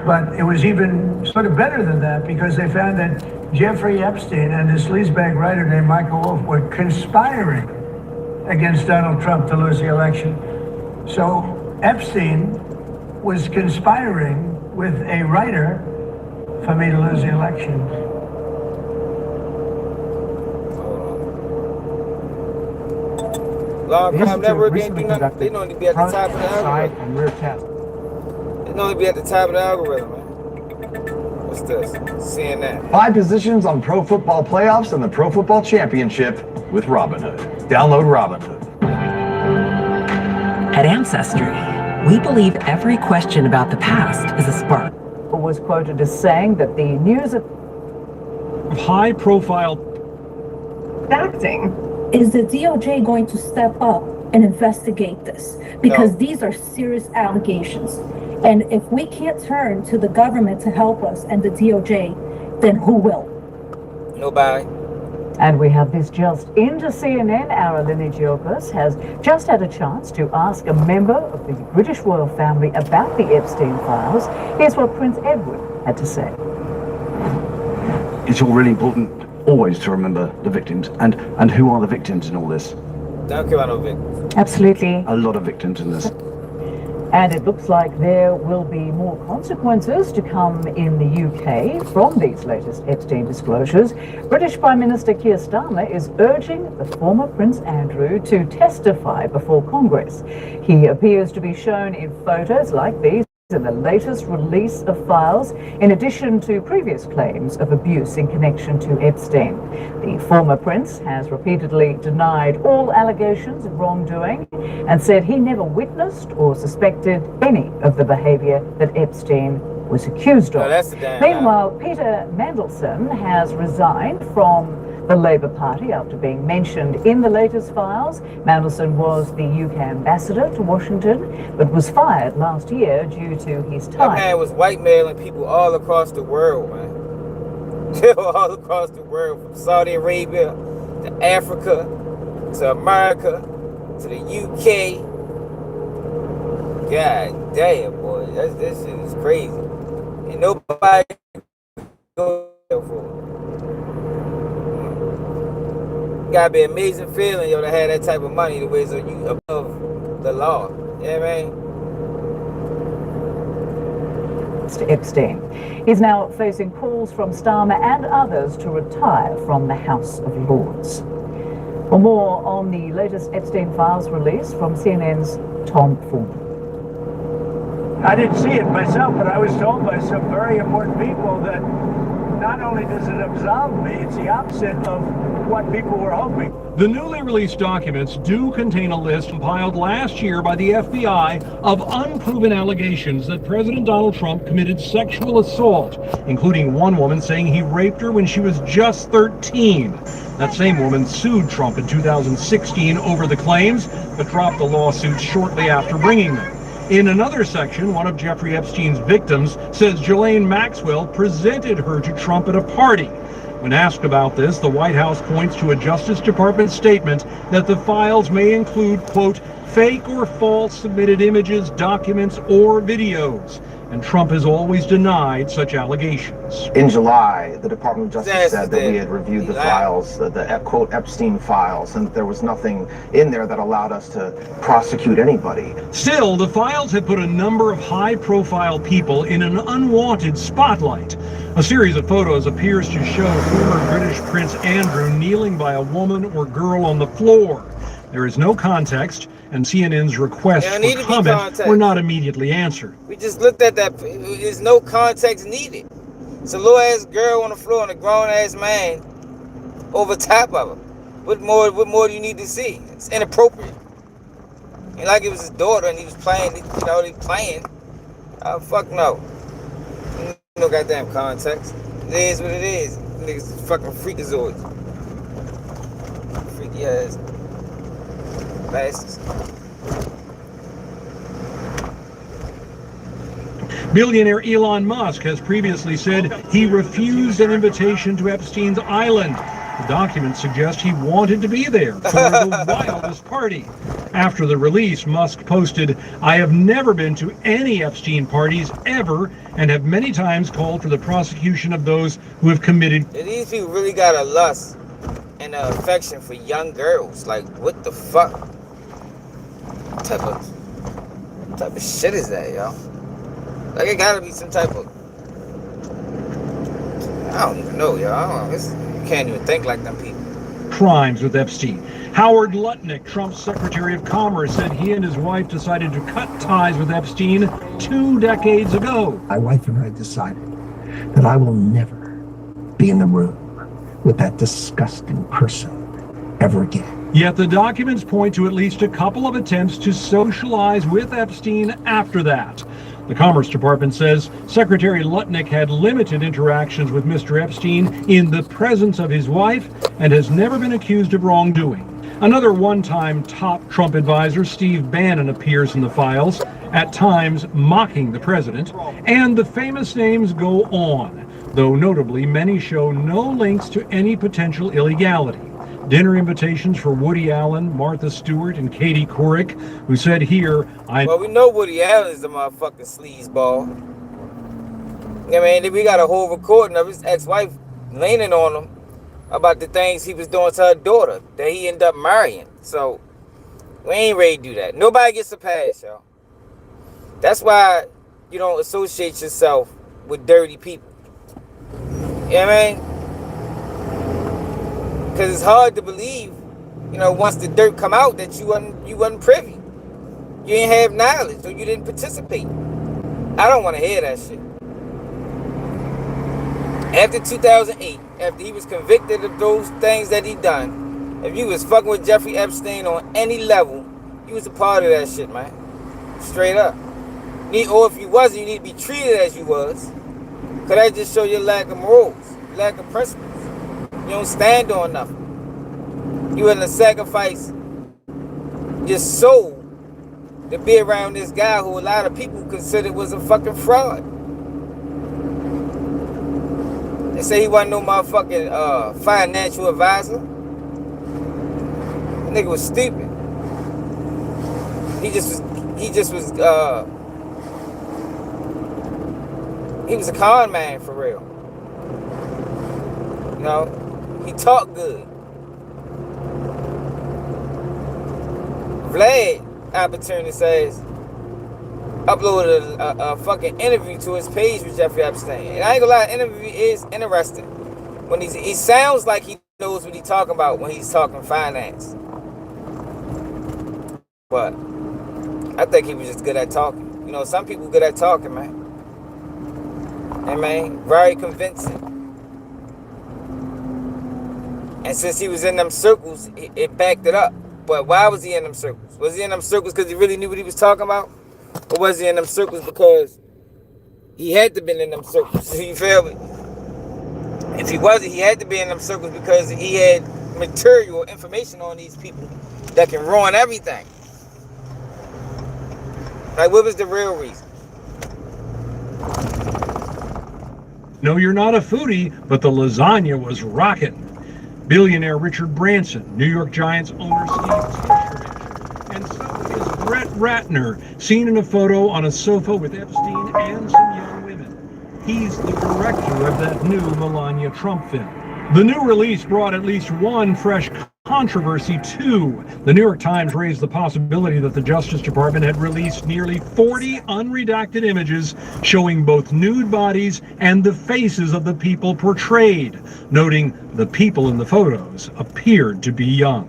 But it was even sort of better than that, because they found that Jeffrey Epstein and this sleazebag writer named Michael Wolff were conspiring against Donald Trump to lose the election. So Epstein was conspiring with a writer for me to lose the election. Long Crime Network ain't do nothing. They don't need to be at the top of the algorithm. They don't need to be at the top of the algorithm, man. What's this? CNN. 5 positions on Pro Football Playoffs and the Pro Football Championship with Robinhood. Download Robinhood. At Ancestry, we believe every question about the past is a spark. Was quoted as saying that the news of high-profile acting. Is the DOJ going to step up and investigate this? Because these are serious allegations. And if we can't turn to the government to help us and the DOJ, then who will? Nobody. And we have this just into CNN. Our Lineagiokas has just had a chance to ask a member of the British royal family about the Epstein files. Here's what Prince Edward had to say. It's all really important always to remember the victims. And who are the victims in all this? Don't care about no victims. Absolutely. A lot of victims in this. And it looks like there will be more consequences to come in the UK from these latest Epstein disclosures. British Prime Minister Keir Starmer is urging the former Prince Andrew to testify before Congress. He appears to be shown in photos like these in the latest release of files, in addition to previous claims of abuse in connection to Epstein. The former prince has repeatedly denied all allegations of wrongdoing and said he never witnessed or suspected any of the behavior that Epstein was accused of. Meanwhile, Peter Mandelson has resigned from the Labour Party after being mentioned in the latest files. Mandelson was the UK ambassador to Washington, but was fired last year due to his time. That man was whitemailing people all across the world, man. All across the world, from Saudi Arabia to Africa to America to the UK. God damn, boy, this shit is crazy. And nobody go there for it. Gotta be an amazing feeling, yo, to have that type of money the way so you above the law. You know what I mean? Epstein. He's now facing calls from Starmer and others to retire from the House of Lords. For more on the latest Epstein files release from CNN's Tom Foreman. I didn't see it myself, but I was told by some very important people that not only does it absolve me, it's the opposite of what people were hoping. The newly released documents do contain a list compiled last year by the FBI of unproven allegations that President Donald Trump committed sexual assault, including one woman saying he raped her when she was just 13. That same woman sued Trump in 2016 over the claims, but dropped the lawsuit shortly after bringing them. In another section, one of Jeffrey Epstein's victims says Ghislaine Maxwell presented her to Trump at a party. When asked about this, the White House points to a Justice Department statement that the files may include, quote, fake or false submitted images, documents, or videos. And Trump has always denied such allegations. In July, the Department of Justice said that we had reviewed the files, the quote Epstein files, and there was nothing in there that allowed us to prosecute anybody. Still, the files had put a number of high-profile people in an unwanted spotlight. A series of photos appears to show former British Prince Andrew kneeling by a woman or girl on the floor. There is no context, and CNN's requests for comment were not immediately answered. We just looked at that. There's no context needed. It's a little ass girl on the floor and a grown ass man over top of her. What more do you need to see? It's inappropriate. And like it was his daughter and he was playing, they playing. Oh, fuck no. No goddamn context. It is what it is. Niggas is fucking freakazoids. Freaky ass bastards. Billionaire Elon Musk has previously said he refused an invitation to Epstein's island. The documents suggest he wanted to be there for the wildest party. After the release, Musk posted, "I have never been to any Epstein parties ever and have many times called for the prosecution of those who have committed." Yeah, these people really got a lust and an affection for young girls. Like, what the fuck? What type of shit is that, yo? Like, it gotta be some type of... I don't even know, yo. You can't even think like them people. Crimes with Epstein. Howard Lutnick, Trump's Secretary of Commerce, said he and his wife decided to cut ties with Epstein 2 decades ago. My wife and I decided that I will never be in the room with that disgusting person ever again. Yet the documents point to at least a couple of attempts to socialize with Epstein after that. The Commerce Department says Secretary Lutnick had limited interactions with Mr. Epstein in the presence of his wife and has never been accused of wrongdoing. Another one-time top Trump advisor, Steve Bannon, appears in the files, at times mocking the president, and the famous names go on, though notably many show no links to any potential illegality. Dinner invitations for Woody Allen, Martha Stewart, and Katie Couric, who said here, Well, we know Woody Allen is the motherfucking sleazeball. I mean, we got a whole recording of his ex-wife leaning on him about the things he was doing to her daughter that he ended up marrying. So, we ain't ready to do that. Nobody gets a pass, y'all. That's why you don't associate yourself with dirty people. You know what I mean? Because it's hard to believe, once the dirt come out that you wasn't privy. You didn't have knowledge, or you didn't participate. I don't want to hear that shit. After 2008, after he was convicted of those things that he done, if you was fucking with Jeffrey Epstein on any level, you was a part of that shit, man. Straight up. Or if you wasn't, you need to be treated as you was. Because that just show your lack of morals, lack of principles. You don't stand on nothing. You willing to sacrifice your soul to be around this guy who a lot of people considered was a fucking fraud. They say he wasn't no motherfucking financial advisor. The nigga was stupid. He was a con man for real. He talked good. Vlad, opportunity says, uploaded a fucking interview to his page with Jeffrey Epstein. And I ain't gonna lie, the interview is interesting. When he sounds like he knows what he's talking about when he's talking finance. But I think he was just good at talking. Some people good at talking, man. Very convincing. And since he was in them circles, it backed it up. But why was he in them circles? Was he in them circles because he really knew what he was talking about? Or was he in them circles because he had to been in them circles? You feel me? If he wasn't, he had to be in them circles because he had material information on these people that can ruin everything. Like, what was the real reason? No, you're not a foodie, but the lasagna was rockin'. Billionaire Richard Branson, New York Giants owner Steve Fisher, and so is Brett Ratner, seen in a photo on a sofa with Epstein and some young women. He's the director of that new Melania Trump film. The new release brought at least one fresh controversy too. The New York Times raised the possibility that the Justice Department had released nearly 40 unredacted images showing both nude bodies and the faces of the people portrayed, noting the people in the photos appeared to be young.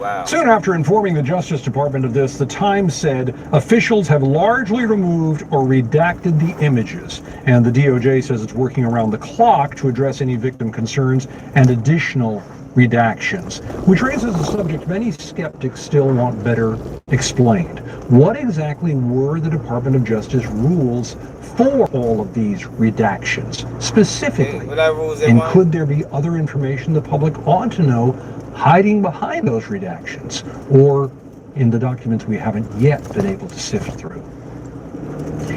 Wow. Soon after informing the Justice Department of this, the Times said officials have largely removed or redacted the images. And the DOJ says it's working around the clock to address any victim concerns and additional redactions, which raises a subject many skeptics still want better explained. What exactly were the Department of Justice rules for all of these redactions, specifically? And could there be other information the public ought to know hiding behind those redactions, or in the documents we haven't yet been able to sift through?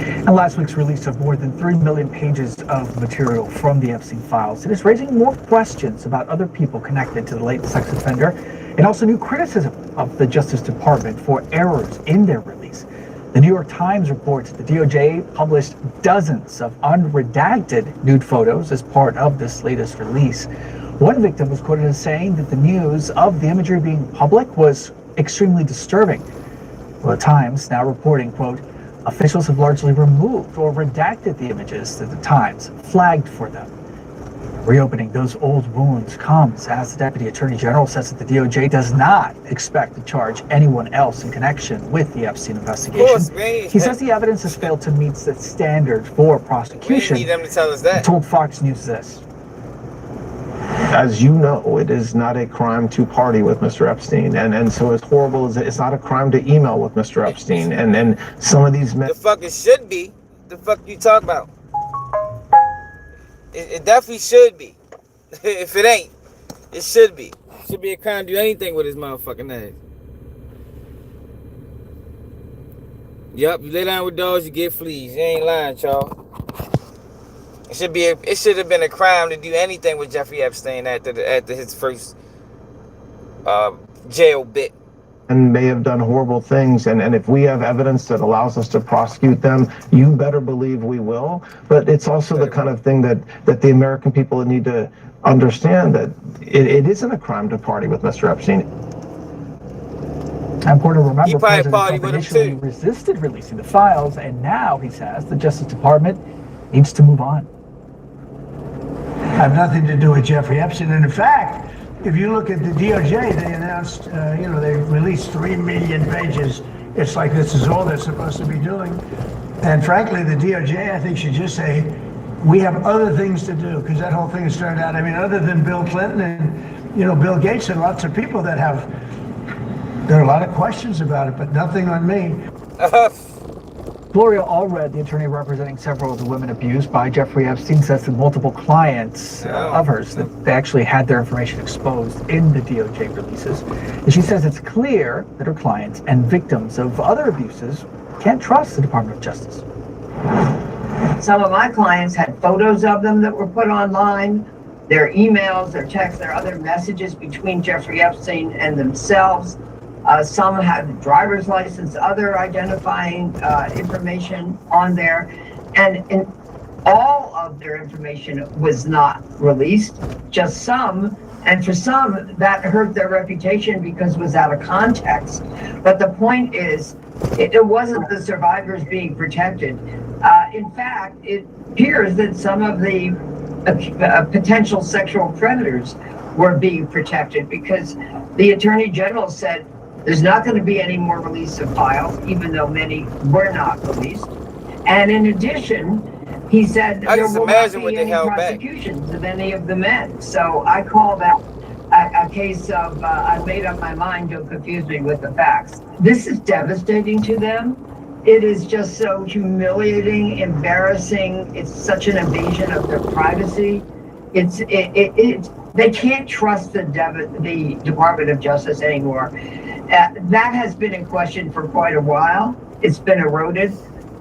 And last week's release of more than 3 million pages of material from the Epstein files, it is raising more questions about other people connected to the late sex offender, and also new criticism of the Justice Department for errors in their release. The New York Times reports the DOJ published dozens of unredacted nude photos as part of this latest release. One victim was quoted as saying that the news of the imagery being public was extremely disturbing. Well, the Times now reporting, quote, officials have largely removed or redacted the images that the Times flagged for them. Reopening those old wounds comes as the Deputy Attorney General says that the DOJ does not expect to charge anyone else in connection with the Epstein investigation. He says the evidence has failed to meet the standard for prosecution. We need them to tell us that. He told Fox News this. As you know, it is not a crime to party with Mr. Epstein, and so as horrible as it's not a crime to email with Mr. Epstein, and then some of these men. The fuck it should be. The fuck you talk about? It definitely should be. If it ain't, it should be. It should be a crime to do anything with his motherfucking ass. Yup, you lay down with dogs, you get fleas. You ain't lying, y'all. It should have been a crime to do anything with Jeffrey Epstein after his first jail bit. And may have done horrible things, and if we have evidence that allows us to prosecute them, you better believe we will. But it's also the kind of thing that the American people need to understand, that it isn't a crime to party with Mr. Epstein. I'm going to remember President Trump initially resisted releasing the files, and now he says the Justice Department needs to move on. Have nothing to do with Jeffrey Epstein. And in fact, if you look at the DOJ, they announced, they released 3 million pages. It's like this is all they're supposed to be doing. And frankly, the DOJ, I think, should just say, we have other things to do, because that whole thing has turned out, other than Bill Clinton and, Bill Gates and lots of people there are a lot of questions about it, but nothing on me. Gloria Allred, the attorney representing several of the women abused by Jeffrey Epstein, says that multiple clients of hers, that they actually had their information exposed in the DOJ releases. And she says it's clear that her clients and victims of other abuses can't trust the Department of Justice. Some of my clients had photos of them that were put online, their emails, their texts, their other messages between Jeffrey Epstein and themselves. Some had driver's license, other identifying information on there, and all of their information was not released, just some, and for some that hurt their reputation because it was out of context. But the point is, it wasn't the survivors being protected. In fact, it appears that some of the potential sexual predators were being protected, because the Attorney General said there's not going to be any more release of files, even though many were not released. And in addition, he said there will not be any prosecutions of any of the men. So I call that a case of I've made up my mind, don't confuse me with the facts. This is devastating to them. It is just so humiliating, embarrassing. It's such an invasion of their privacy. They can't trust the Department of Justice anymore. That has been in question for quite a while. It's been eroded.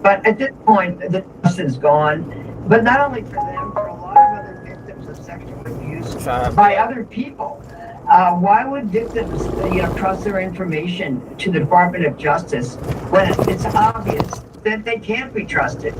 But at this point, the trust is gone. But not only for them, for a lot of other victims of sexual abuse by other people. Why would victims trust their information to the Department of Justice when it's obvious that they can't be trusted?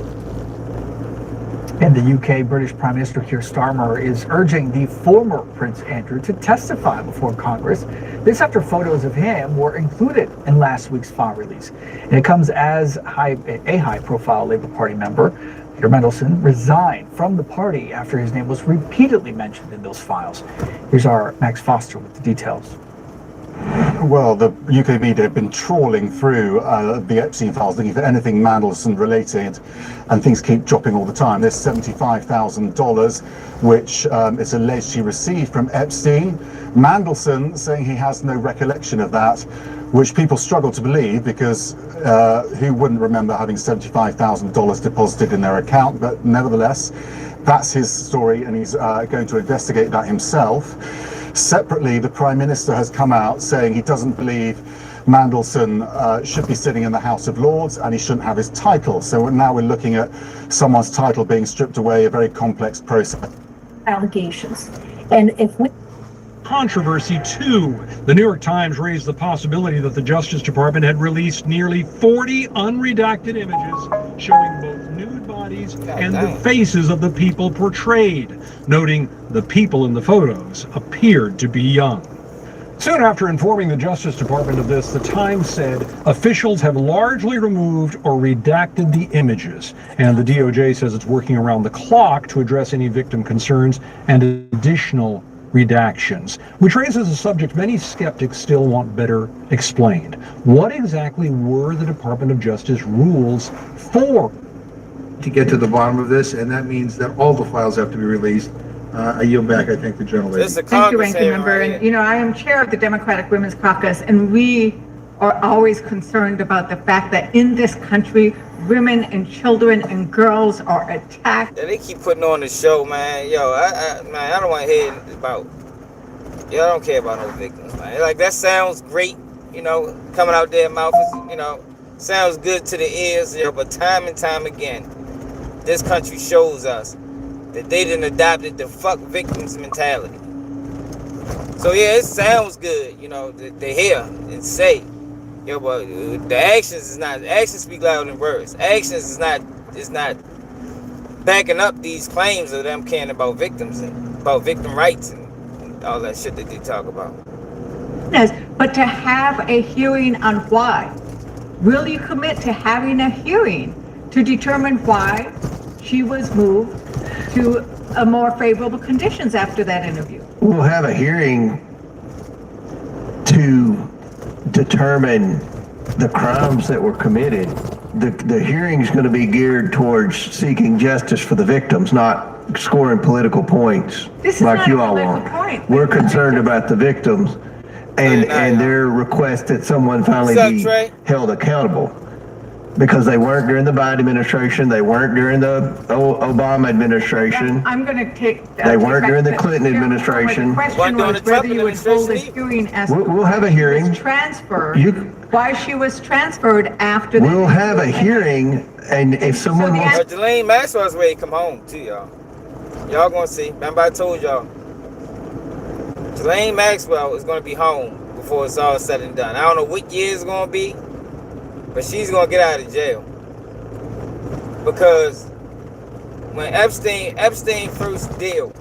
In the UK, British Prime Minister Keir Starmer is urging the former Prince Andrew to testify before Congress. This after photos of him were included in last week's file release. And it comes as a high-profile Labour Party member, Peter Mendelsohn, resigned from the party after his name was repeatedly mentioned in those files. Here's our Max Foster with the details. Well, the UK media have been trawling through the Epstein files, looking for anything Mandelson related, and things keep dropping all the time. There's $75,000, which it's alleged he received from Epstein. Mandelson saying he has no recollection of that, which people struggle to believe, because who wouldn't remember having $75,000 deposited in their account? But nevertheless, that's his story, and he's going to investigate that himself. Separately, the Prime Minister has come out saying he doesn't believe Mandelson should be sitting in the House of Lords, and he shouldn't have his title. So now we're looking at someone's title being stripped away, a very complex process. Allegations. And if we Controversy 2. The New York Times raised the possibility that the Justice Department had released nearly 40 unredacted images showing both nude bodies and the faces of the people portrayed, noting the people in the photos appeared to be young. Soon after informing the Justice Department of this, the Times said officials have largely removed or redacted the images, and the DOJ says it's working around the clock to address any victim concerns and additional redactions, which raises a subject many skeptics still want better explained. What exactly were the Department of Justice rules for? To get to the bottom of this, and that means that all the files have to be released. I yield back, I thank the gentle lady. Thank you, Ranking Member. And, you know, I am chair of the Democratic Women's Caucus, and we are always concerned about the fact that in this country, women and children and girls are attacked. Yeah, they keep putting on the show, man. Yo, man, I don't want to hear about. Yo, I don't care about no victims, man. Like, that sounds great, you know, coming out their mouth, you know, sounds good to the ears, you know, but time and time again, this country shows us that they done adopted the fuck victims mentality. So yeah, it sounds good, you know, to hear and say. Yo, but the actions is not. Actions speak louder than words. Actions is not backing up these claims of them caring about victims and about victim rights and all that shit that they talk about. Yes, but to have a hearing on why, will you commit to having a hearing to determine why she was moved to a more favorable conditions after that interview? We'll have a hearing to determine the crimes that were committed. The hearing's going to be geared towards seeking justice for the victims, not scoring political points like you all want. We're concerned about the victims and their request that someone finally be held accountable, because they weren't during the Biden administration, they weren't during the Obama administration. I'm going to take. They weren't during the Clinton administration. The question was whether you would hold a hearing as we'll have a hearing. Transferred. Why she was transferred after that. We'll have a hearing, and if someone wants. Ghislaine Maxwell's ready to come home too, y'all. Y'all gonna see. Remember I told y'all. Ghislaine Maxwell is gonna be home before it's all said and done. I don't know what year it's gonna be, but she's gonna get out of jail. Because when Epstein first deal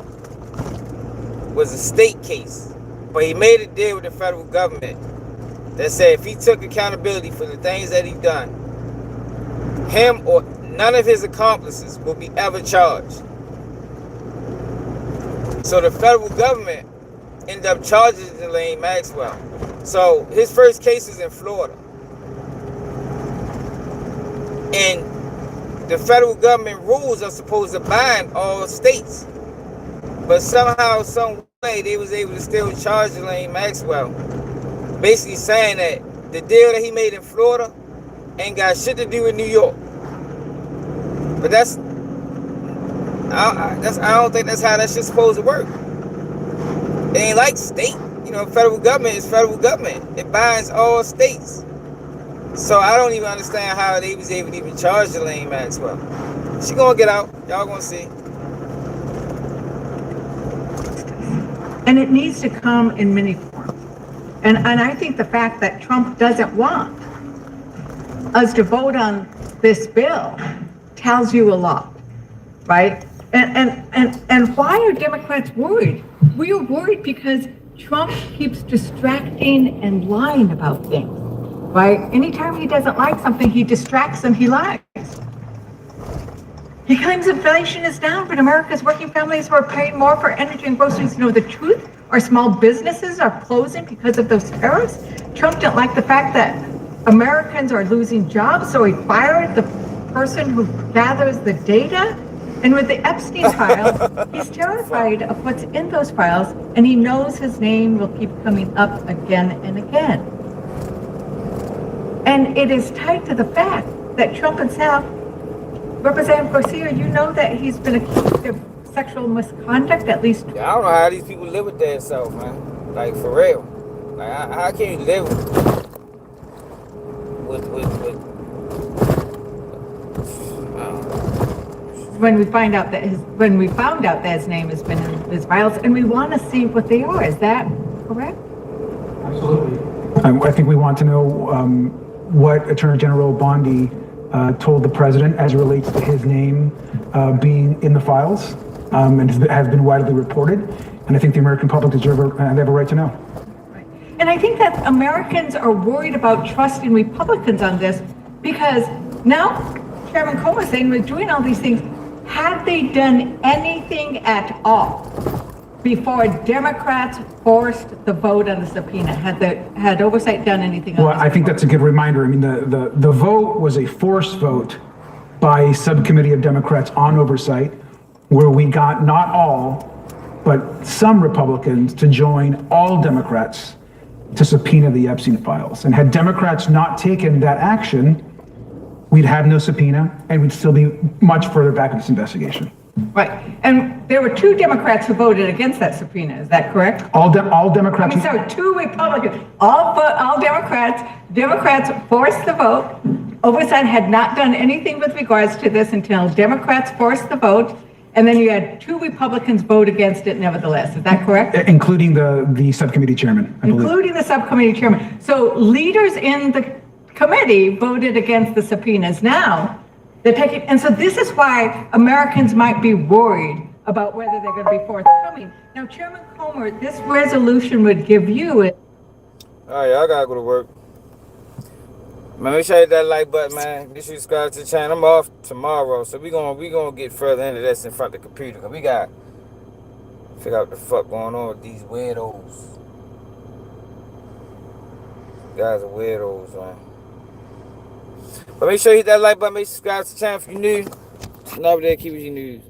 was a state case, but he made a deal with the federal government that said if he took accountability for the things that he done, him or none of his accomplices will be ever charged. So the federal government ended up charging Ghislaine Maxwell. So his first case is in Florida. And the federal government rules are supposed to bind all states. But somehow, some way, they was able to still charge Ghislaine Maxwell. Basically saying that the deal that he made in Florida ain't got shit to do with New York. But I don't think that's how that shit's supposed to work. It ain't like state. You know, federal government is federal government. It binds all states. So I don't even understand how they was able to even charge Ghislaine Maxwell. She gonna get out. Y'all gonna see. And it needs to come in many forms. And I think the fact that Trump doesn't want us to vote on this bill tells you a lot, right? And why are Democrats worried? We are worried because Trump keeps distracting and lying about things, right? Anytime he doesn't like something, he distracts and he lies. He claims inflation is down, but America's working families who are paying more for energy and groceries know the truth Our small businesses are closing because of those tariffs. Trump didn't like the fact that Americans are losing jobs, so he fired the person who gathers the data. And with the Epstein files, he's terrified of what's in those files, and he knows his name will keep coming up again and again. And it is tied to the fact that Trump himself, Representative Garcia, you know that he's been accused of sexual misconduct at least. Yeah, I don't know how these people live with themselves, man. Like, for real. Like, how can you live with when we found out that his name has been in his files, and we want to see what they are. Is that correct? Absolutely. I think we want to know what Attorney General Bondi told the president as it relates to his name being in the files, and has been widely reported. And I think the American public deserve they have a right to know. Right. And I think that Americans are worried about trusting Republicans on this, because now Chairman Comer is saying we're doing all these things. Had they done anything at all before Democrats forced the vote on the subpoena? Had oversight done anything? Well, I think that's a good reminder. I mean, the vote was a forced vote by a subcommittee of Democrats on oversight, where we got not all, but some Republicans to join all Democrats to subpoena the Epstein files. And had Democrats not taken that action, we'd have no subpoena, and we'd still be much further back in this investigation. Right, and there were 2 Democrats who voted against that subpoena. Is that correct? All Democrats. I mean, sorry, 2 Republicans. All Democrats. Democrats forced the vote. Oversight had not done anything with regards to this until Democrats forced the vote, and then you had 2 Republicans vote against it nevertheless. Is that correct? Including the subcommittee chairman, I believe. Including the subcommittee chairman. So leaders in the committee voted against the subpoenas. Now they're taking, and so this is why Americans might be worried about whether they're going to be forthcoming. Now, Chairman Comer, this resolution would give you it. All right, I gotta go to work. Man, make sure you hit that like button, man. Make sure you subscribe to the channel. I'm off tomorrow, so we gonna get further into this in front of the computer, cause we got to figure out what the fuck going on with these weirdos. Guys are weirdos, man. But make sure you hit that like button, make sure you subscribe to the channel if you're new. And over there, keep it your news.